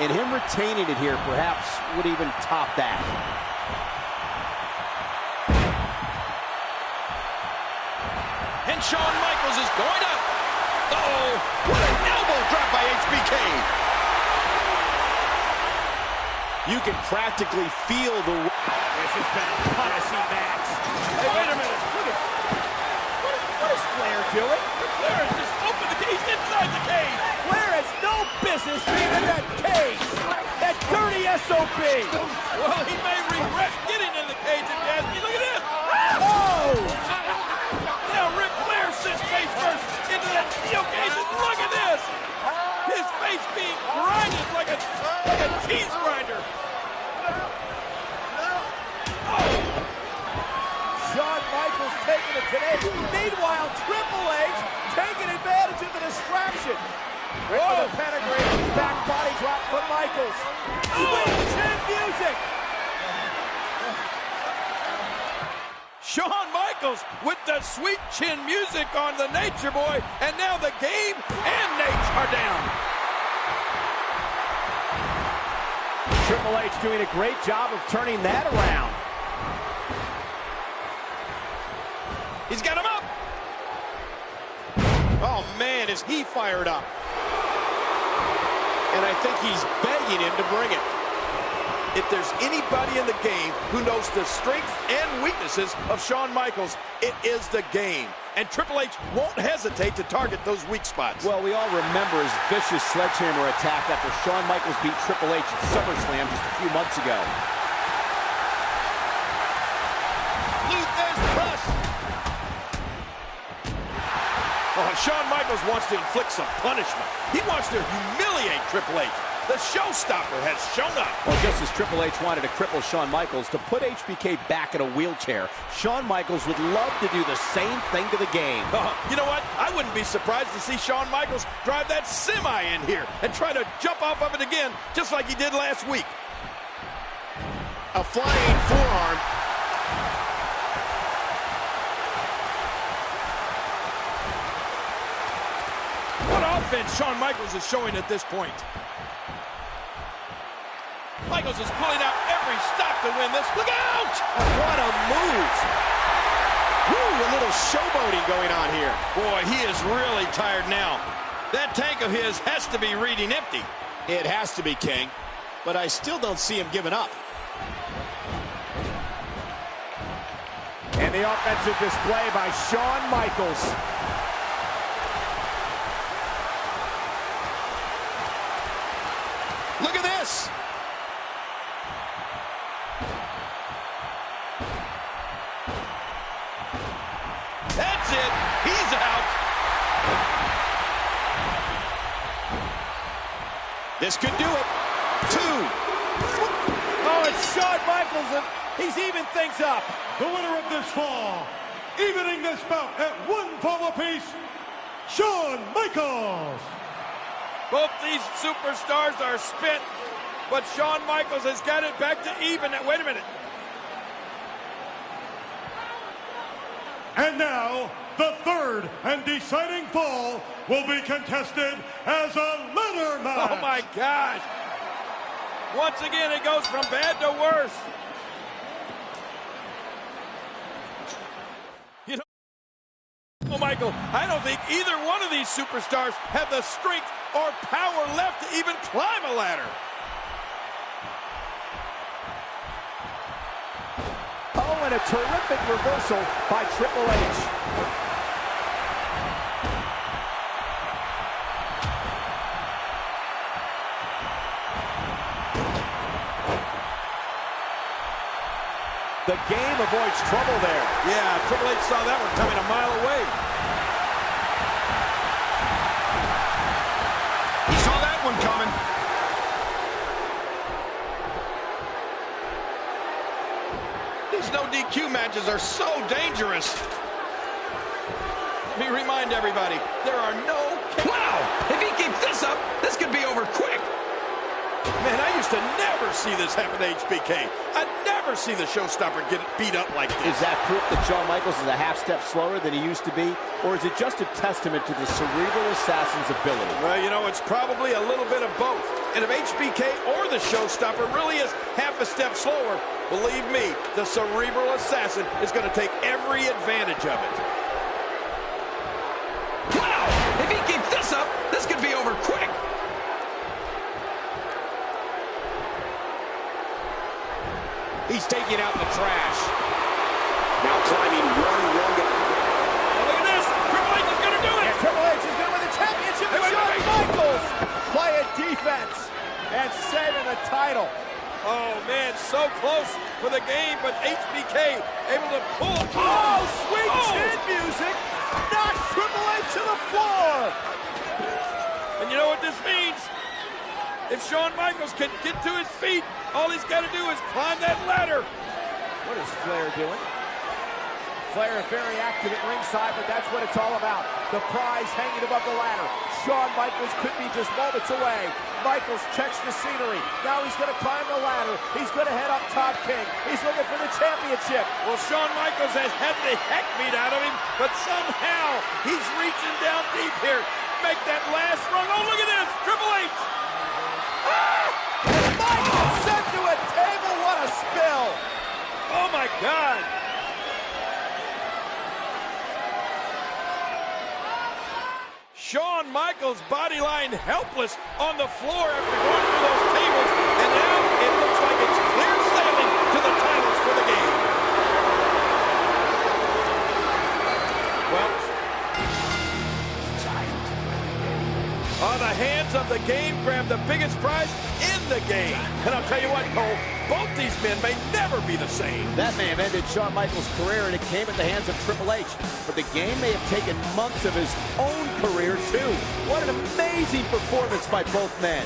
Speaker 2: And him retaining it here perhaps would even top that.
Speaker 3: And Shawn Michaels is going up. Uh-oh, what an elbow drop by HBK.
Speaker 9: You can practically feel the...
Speaker 8: This has been a classy match.
Speaker 3: Hey, wait a minute. Look at... What
Speaker 8: is Flair doing?
Speaker 3: Flair has just opened the cage inside the cage.
Speaker 8: Flair has no business being in that cage. That dirty SOB.
Speaker 3: Well, he may regret getting in the cage if you ask me. Look at this.
Speaker 8: Oh!
Speaker 3: Now Ric Flair sits face first into that steel cage, and look at this. His face being grinded like a cheese grinder.
Speaker 8: Shawn Michaels taking it today. Meanwhile, Triple H taking advantage of the distraction. Right for the pedigree. Back body drop from Michaels. Sweet chin music.
Speaker 3: Shawn Michaels with the sweet chin music on the Nature Boy, and now the game and Nate are down.
Speaker 8: Triple H doing a great job of turning that around.
Speaker 3: He's got him up.
Speaker 9: Oh, man, is he fired up. And I think he's begging him to bring it.
Speaker 3: If there's anybody in the game who knows the strengths and weaknesses of Shawn Michaels, it is the game. And Triple H won't hesitate to target those weak spots.
Speaker 8: Well, we all remember his vicious sledgehammer attack after Shawn Michaels beat Triple H at SummerSlam just a few months ago.
Speaker 3: Luther's crush. Oh, Shawn Michaels wants to inflict some punishment. He wants to humiliate Triple H. The showstopper has shown up.
Speaker 8: Well, just as Triple H wanted to cripple Shawn Michaels to put HBK back in a wheelchair, Shawn Michaels would love to do the same thing to the game.
Speaker 3: You know what? I wouldn't be surprised to see Shawn Michaels drive that semi in here and try to jump off of it again, just like he did last week.
Speaker 9: A flying forearm.
Speaker 3: What offense Shawn Michaels is showing at this point. Michaels is pulling out every stop to win this. Look out!
Speaker 9: What a move. Woo, a little showboating going on here.
Speaker 3: Boy, he is really tired now. That tank of his has to be reading empty.
Speaker 9: It has to be, King. But I still don't see him giving up.
Speaker 8: And the offensive display by Shawn Michaels.
Speaker 9: Look at this.
Speaker 3: That's it. He's out.
Speaker 9: This could do it. 2.
Speaker 8: Oh, it's Shawn Michaels, and he's even things up.
Speaker 7: The winner of this fall, evening this bout at 1 fall apiece, Shawn Michaels.
Speaker 3: Both these superstars are spent, but Shawn Michaels has got it back to even. Wait a minute.
Speaker 7: And now, the third and deciding fall will be contested as a ladder match.
Speaker 3: Oh, my gosh. Once again, it goes from bad to worse. You know, well, Michael, I don't think either one of these superstars have the strength or power left to even climb a ladder.
Speaker 8: Oh, and a terrific reversal by Triple H. The game avoids trouble there.
Speaker 3: Yeah, Triple H saw that one coming a mile away.
Speaker 9: He saw that one coming.
Speaker 3: These no DQ matches are so dangerous. Let me remind everybody, there are no...
Speaker 10: Wow! If he keeps this up, this could be over quick.
Speaker 3: Man, I used to never see this happen to HBK. I'd never see the showstopper get beat up like this.
Speaker 8: Is that proof that Shawn Michaels is a half step slower than he used to be? Or is it just a testament to the cerebral assassin's ability?
Speaker 3: Well, you know, it's probably a little bit of both. And if HBK or the showstopper really is half a step slower, believe me, the cerebral assassin is going to take every advantage of it.
Speaker 10: Wow! If he keeps this up, this could be over quick.
Speaker 9: He's taking out the trash. Now climbing one rung.
Speaker 3: Now look at this.
Speaker 8: the title.
Speaker 3: Oh, man, so close for the game, but HBK able to pull.
Speaker 8: Oh, sweet chin music knocks Triple H to the floor.
Speaker 3: And you know what this means? If Shawn Michaels can get to his feet, all he's got to do is climb that ladder.
Speaker 8: What is Flair doing? Flair very active at ringside, but that's what it's all about. The prize hanging above the ladder. Shawn Michaels could be just moments away. Michaels checks the scenery. Now he's going to climb the ladder. He's going to head up top king. He's looking for the championship.
Speaker 3: Well, Shawn Michaels has had the heck beat out of him, but somehow he's reaching down deep here. Make that last rung. Oh, look at this. Triple H.
Speaker 8: Ah! Michaels sent to a table. What a spill.
Speaker 3: Oh, my God. Shawn Michaels body lying helpless on the floor after going through those tables, and now it looks like it's clear sailing to the titles for the game. Well, the hands of the game grab the biggest prize in the game. And I'll tell you what, Cole, both these men may never be the same.
Speaker 8: That may have ended Shawn Michaels' career, and it came at the hands of Triple H. But the game may have taken months of his own career, too. What an amazing performance by both men.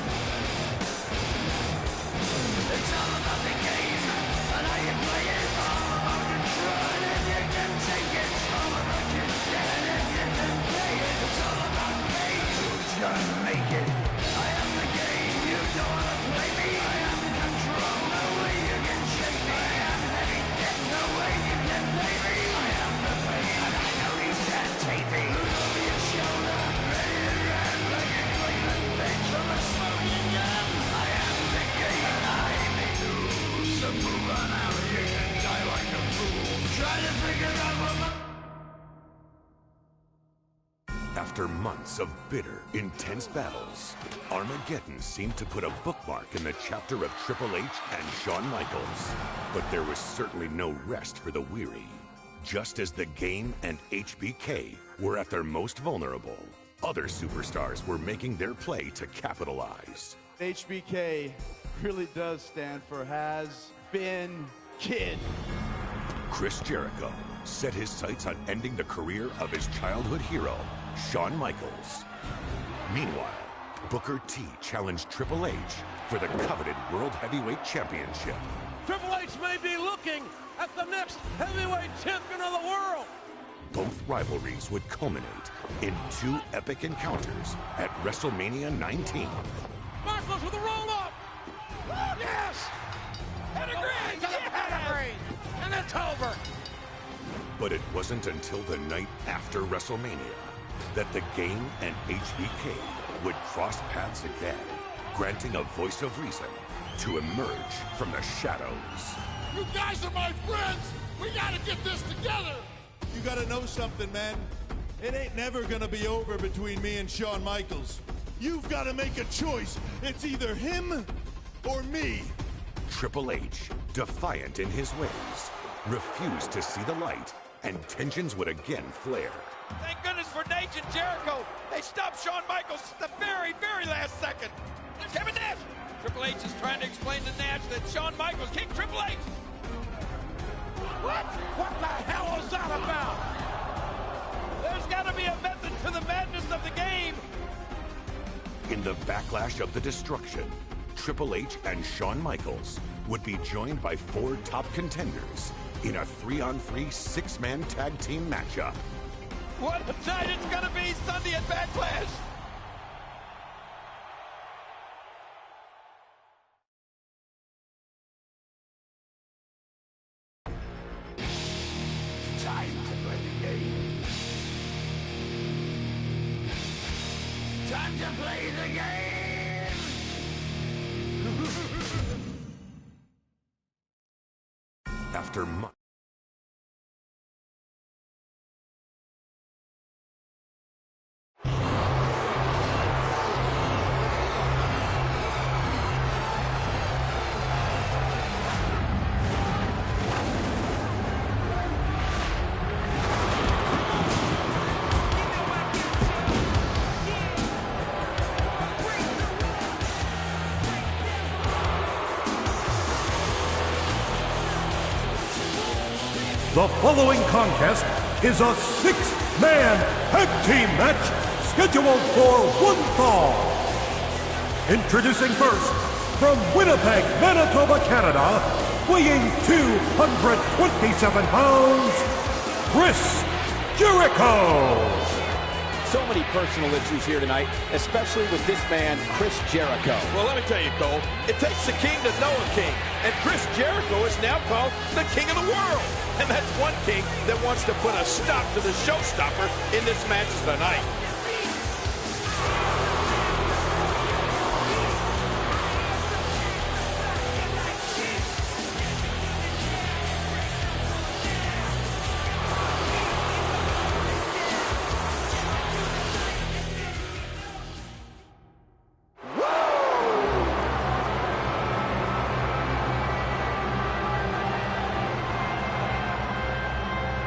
Speaker 11: It's all about the game, and how you play it. It's all about control, and you can take it. It's all about you get it, and you can play it. It's all about me. Who's gonna make it? I am the game. You don't wanna play me. I am control. No way you can shake me. I am heavy debt. No way you can play me. I am the pain, and I know you can't take me. Look over your shoulder, ready to run like a Cleveland bitch from a smoking gun. I am the game, and I may lose. So move on out here and die like a fool. Try to figure out what my...
Speaker 5: After months of bitter, intense battles, Armageddon seemed to put a bookmark in the chapter of Triple H and Shawn Michaels. But there was certainly no rest for the weary. Just as the Game and HBK were at their most vulnerable, other superstars were making their play to capitalize.
Speaker 12: HBK really does stand for Has Been Kid.
Speaker 5: Chris Jericho set his sights on ending the career of his childhood hero, Shawn Michaels. Meanwhile, Booker T challenged Triple H for the coveted World Heavyweight Championship.
Speaker 13: Triple H may be looking at the next heavyweight champion of the world.
Speaker 5: Both rivalries would culminate in two epic encounters at WrestleMania 19.
Speaker 13: Michaels with a roll-up. Oh, yes! Pedigree! Pedigree! And it's over.
Speaker 5: But it wasn't until the night after WrestleMania that the Game and HBK would cross paths again, granting a voice of reason to emerge from the shadows.
Speaker 6: You guys are my friends. We gotta get this together.
Speaker 14: You gotta know something, man. It ain't never gonna be over between me and Shawn Michaels. You've gotta make a choice. It's either him or me.
Speaker 5: Triple H, defiant in his ways, refused to see the light, and tensions would again flare.
Speaker 3: Thank goodness for Nash and Jericho. They stopped Shawn Michaels at the very, very last second. There's Kevin Nash. Triple H is trying to explain to Nash that Shawn Michaels kicked Triple H.
Speaker 13: What? What the hell is that about?
Speaker 3: There's got to be a method to the madness of the game.
Speaker 5: In the backlash of the destruction, Triple H and Shawn Michaels would be joined by four top contenders in a 3-on-3 six-man tag team matchup.
Speaker 3: What a night it's going to be Sunday at Backlash.
Speaker 11: Time to play the game. Time to play the game.
Speaker 5: After months.
Speaker 7: The following contest is a 6-man tag team match scheduled for one fall. Introducing first, from Winnipeg, Manitoba, Canada, weighing 227 pounds, Chris Jericho.
Speaker 2: So many personal issues here tonight, especially with this man, Chris Jericho.
Speaker 3: Well, let me tell you, Cole, it takes a king to know a king, and Chris Jericho is now called the king of the world. And that's one king that wants to put a stop to the showstopper in this match tonight.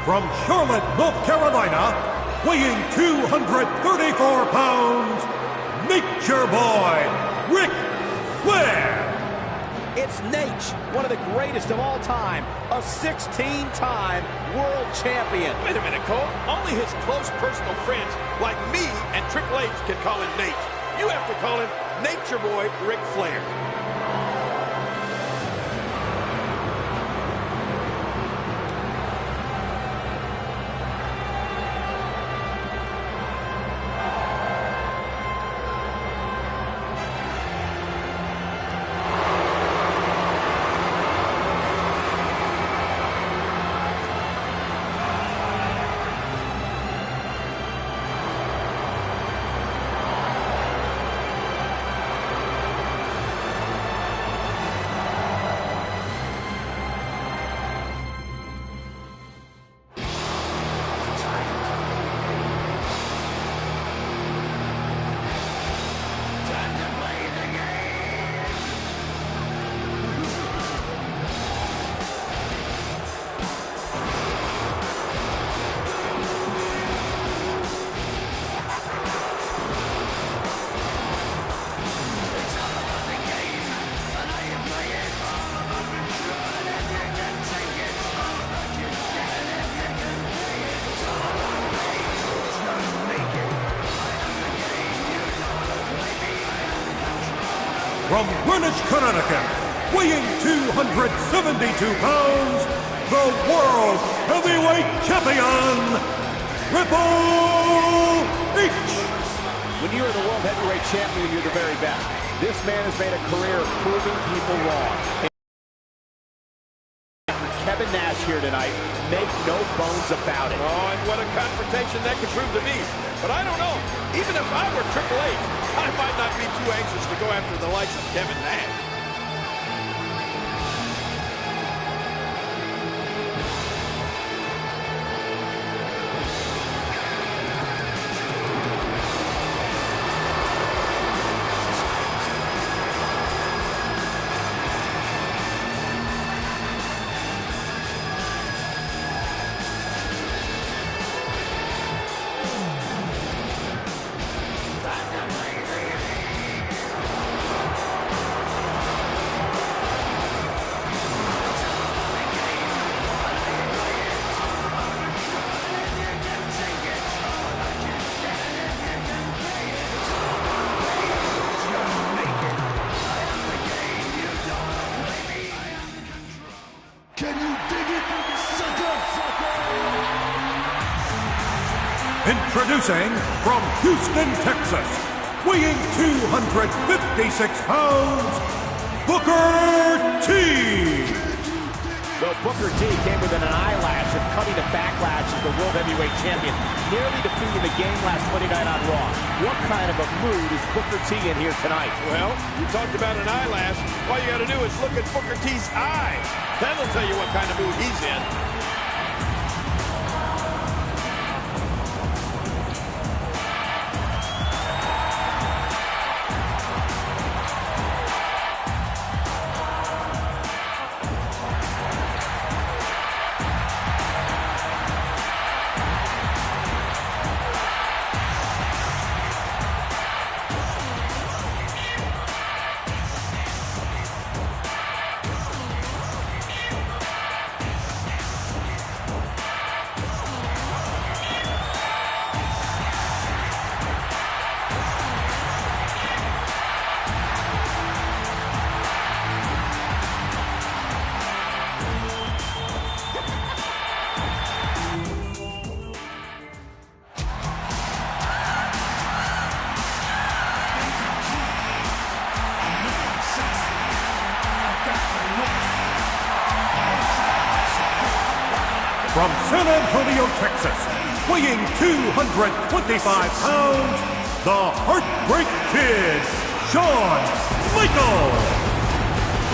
Speaker 7: From Charlotte, North Carolina, weighing 234 pounds, Nature Boy, Ric Flair.
Speaker 2: It's Nate, one of the greatest of all time, a 16-time world champion.
Speaker 3: Wait a minute, Cole. Only his close personal friends like me and Triple H can call him Nate. You have to call him Nature Boy Ric Flair.
Speaker 7: From Greenwich, Connecticut, weighing 272 pounds, the World Heavyweight Champion, Triple H.
Speaker 2: When you are the World Heavyweight Champion, you're the very best. This man has made a career of proving people wrong. Kevin Nash here tonight, make no bones about it.
Speaker 3: Oh, and what a confrontation that could prove to be. But I don't know. Even if I were Triple H, I might not be too anxious to go after the likes of Kevin Nash.
Speaker 7: Introducing from Houston, Texas, weighing 256 pounds, Booker T.
Speaker 2: Well, Booker T came within an eyelash of cutting a backlash as the World Heavyweight Champion, nearly defeating the game last Monday night on Raw. What kind of a mood is Booker T in here tonight?
Speaker 3: Well, you talked about an eyelash. All you got to do is look at Booker T's eyes. That'll tell you what kind of mood he's in.
Speaker 7: from San Antonio, Texas, weighing 225 pounds, the Heartbreak Kid, Shawn Michaels.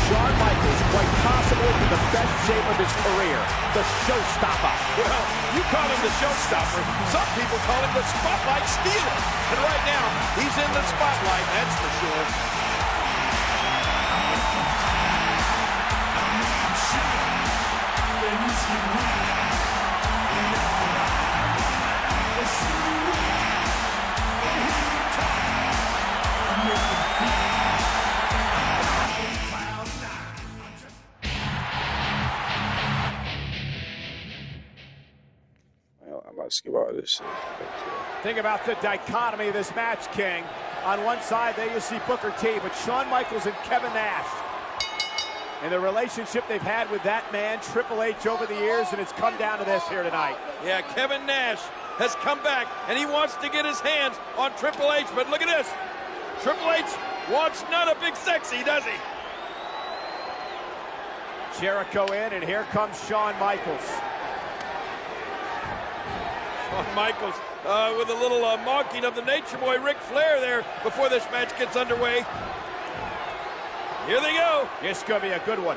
Speaker 2: Shawn Michaels, quite possibly in the best shape of his career, the showstopper.
Speaker 3: Well, you call him the showstopper. Some people call him the spotlight stealer. And right now, he's in the spotlight, that's for sure.
Speaker 1: I'm about to skip all this shit.
Speaker 2: Think about the dichotomy of this match, King. On one side, there you see Booker T, but Shawn Michaels and Kevin Nash. And the relationship they've had with that man, Triple H, over the years, and it's come down to this here tonight.
Speaker 3: Yeah, Kevin Nash has come back, and he wants to get his hands on Triple H, but look at this. Triple H wants none of Big Sexy, does he?
Speaker 2: Jericho in, and here comes Shawn Michaels.
Speaker 3: Shawn Michaels with a little mocking of the Nature Boy Ric Flair there before this match gets underway. Here they go.
Speaker 2: This is going to be a good one.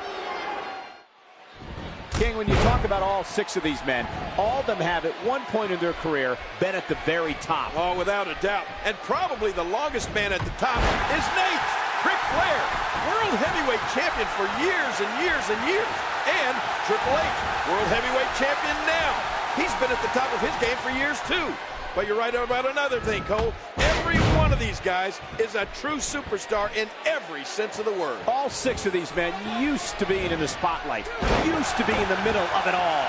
Speaker 2: King, when you talk about all 6 of these men, all of them have at one point in their career been at the very top.
Speaker 3: Oh, without a doubt. And probably the longest man at the top is Nate. Ric Flair, World Heavyweight Champion for years and years and years. And Triple H, World Heavyweight Champion now. He's been at the top of his game for years, too. But you're right about another thing, Cole. Every one of these guys is a true superstar in every sense of the word.
Speaker 2: All 6 of these men used to being in the spotlight, used to be in the middle of it all.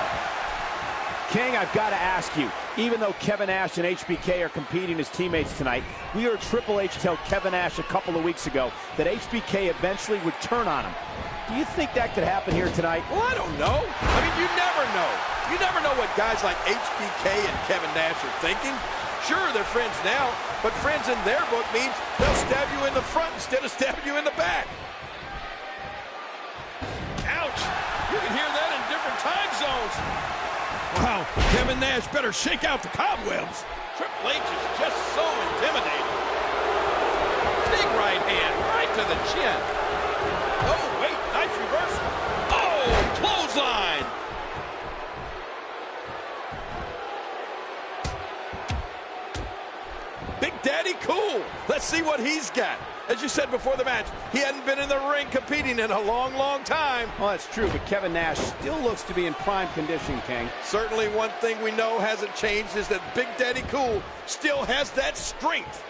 Speaker 2: King, I've got to ask you, even though Kevin Nash and HBK are competing as teammates tonight, we heard Triple H tell Kevin Nash a couple of weeks ago that HBK eventually would turn on him. Do you think that could happen here tonight?
Speaker 3: Well, I don't know. I mean, you never know. You never know what guys like HBK and Kevin Nash are thinking. Sure, they're friends now, but friends in their book means they'll stab you in the front instead of stabbing you in the back. Ouch! You can hear that in different time zones. Wow, Kevin Nash better shake out the cobwebs. Triple H is just so intimidating. Big right hand right to the chin. Oh, wait, nice reversal. Oh, clothesline. Big Daddy Cool. Let's see what he's got. As you said before the match, he hadn't been in the ring competing in a long, long time.
Speaker 2: Well, that's true, but Kevin Nash still looks to be in prime condition, King.
Speaker 3: Certainly one thing we know hasn't changed is that Big Daddy Cool still has that strength.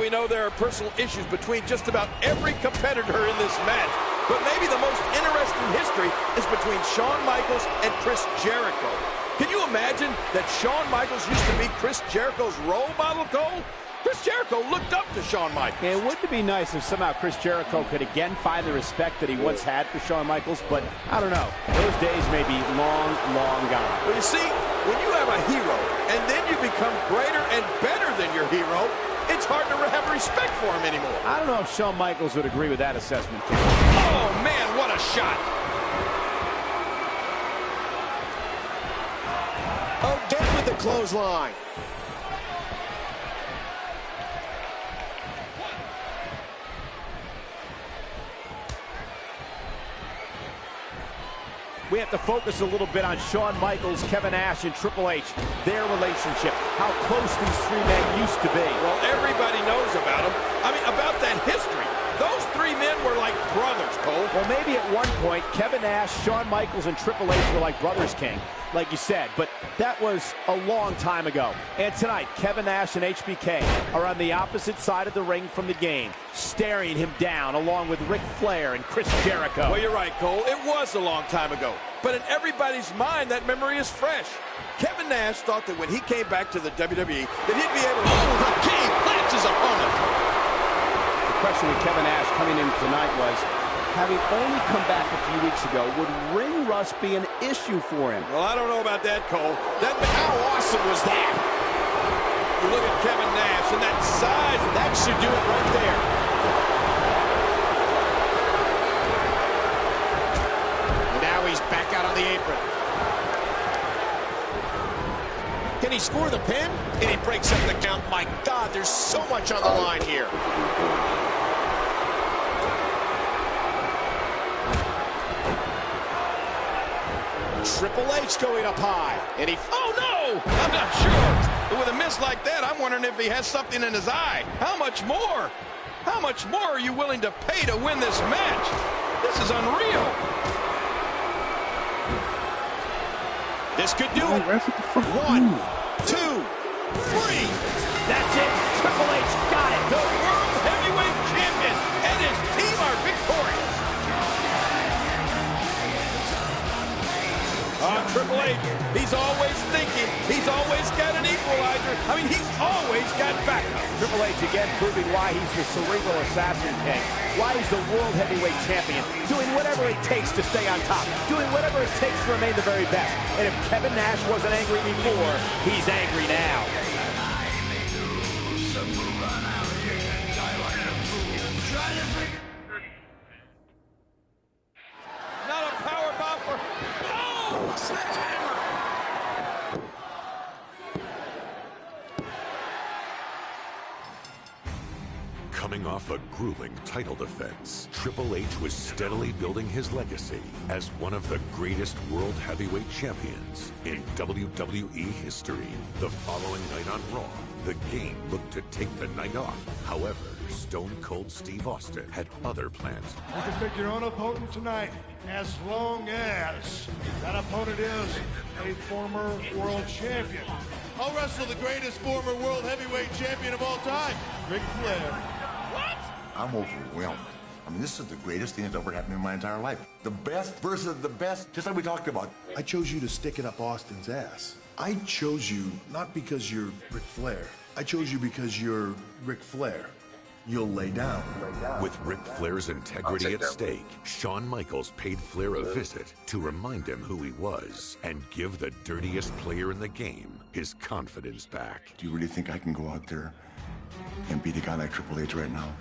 Speaker 3: We know there are personal issues between just about every competitor in this match, but maybe the most interesting history is between Shawn Michaels and Chris Jericho. Can you imagine that Shawn Michaels used to be Chris Jericho's role model, Cole? Chris Jericho looked up to Shawn Michaels.
Speaker 2: And wouldn't it be nice if somehow Chris Jericho could again find the respect that he once had for Shawn Michaels? But I don't know. Those days may be long, long gone.
Speaker 3: Well, you see, when you have a hero and then you become greater and better than your hero, it's hard to have respect for him anymore.
Speaker 2: I don't know if Shawn Michaels would agree with that assessment, King.
Speaker 3: Oh, man, what a shot.
Speaker 9: Again with the clothesline.
Speaker 2: We have to focus a little bit on Shawn Michaels, Kevin Nash, and Triple H, their relationship, how close these 3 men used to be.
Speaker 3: Well, everybody knows about them. I mean, about that history. Those 3 men were like brothers, Cole.
Speaker 2: Well, maybe at one point, Kevin Nash, Shawn Michaels, and Triple H were like brothers, King, like you said, but that was a long time ago. And tonight, Kevin Nash and HBK are on the opposite side of the ring from the game, staring him down along with Ric Flair and Chris Jericho.
Speaker 3: Well, you're right, Cole. It was a long time ago. But in everybody's mind, that memory is fresh. Kevin Nash thought that when he came back to the WWE, that he'd be able to... Oh, the king plants his opponent.
Speaker 2: The question with Kevin Nash coming in tonight was, having only come back a few weeks ago, would ring rust be an issue for him?
Speaker 3: Well, I don't know about that, Cole. How awesome was that? You look at Kevin Nash and that size, that should do it right there.
Speaker 9: And now he's back out on the apron. Can he score the pin? And he breaks up the count. My God, there's so much on the line here. Triple H going up high. And he...
Speaker 13: Oh, no! I'm not sure. But with a miss like that, I'm wondering if he has something in his eye. How much more? How much more are you willing to pay to win this match? This is unreal.
Speaker 9: This could do it. 1, 2, 3.
Speaker 2: That's it. Triple H got it.
Speaker 13: The World Heavyweight Champion and his team are victorious. Triple H, he's always thinking. He's always got an equalizer. I mean, he's always got backup.
Speaker 2: Triple H again proving why he's the cerebral assassin king. Why he's the World Heavyweight Champion. Doing whatever it takes to stay on top. Doing whatever it takes to remain the very best. And if Kevin Nash wasn't angry before, he's angry now.
Speaker 13: Not a power bomb for... Oh! Sledgehammer!
Speaker 5: Coming off a grueling title defense, Triple H was steadily building his legacy as one of the greatest world heavyweight champions in WWE history. The following night on Raw, the Game looked to take the night off. However, Stone Cold Steve Austin had other plans.
Speaker 14: You can pick your own opponent tonight, as long as that opponent is a former world champion. I'll wrestle the greatest former world heavyweight champion of all time, Ric Flair.
Speaker 13: What?
Speaker 15: I'm overwhelmed. I mean, this is the greatest thing that's ever happened in my entire life. The best versus the best, just like we talked about.
Speaker 14: I chose you to stick it up Austin's ass. I chose you not because you're Ric Flair. I chose you because you're Ric Flair. You'll lay down.
Speaker 5: With Ric Flair's integrity at stake, Shawn Michaels paid Flair a visit to remind him who he was and give the dirtiest player in the game his confidence back.
Speaker 15: Do you really think I can go out there and beat a guy like Triple H right now?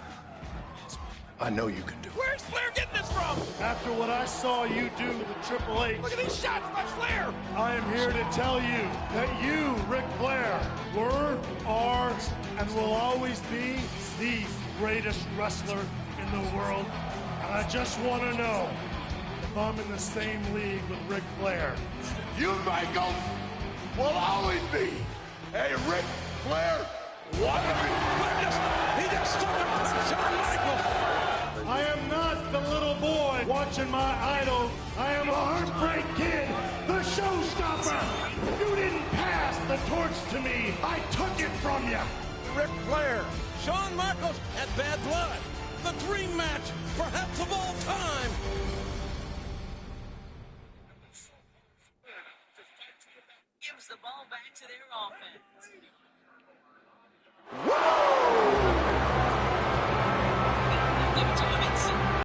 Speaker 9: I know you can do it.
Speaker 13: Where's Flair getting this from?
Speaker 14: After what I saw you do to Triple H,
Speaker 13: Look at these shots by Flair.
Speaker 14: I am here to tell you that you, Ric Flair, were, are, and will always be the greatest wrestler in the world. And I just want to know if I'm in the same league with Ric Flair.
Speaker 6: You, Michael, will always be a Ric Flair wannabe.
Speaker 13: He just took him from Shawn Michaels.
Speaker 14: I am not the little boy watching my idol. I am a Heartbreak Kid, the showstopper. You didn't pass the torch to me. I took it from you.
Speaker 13: Ric Flair, Shawn Michaels, and Bad Blood. The dream match, perhaps of all time.
Speaker 4: Gives the ball back to their offense. Give it to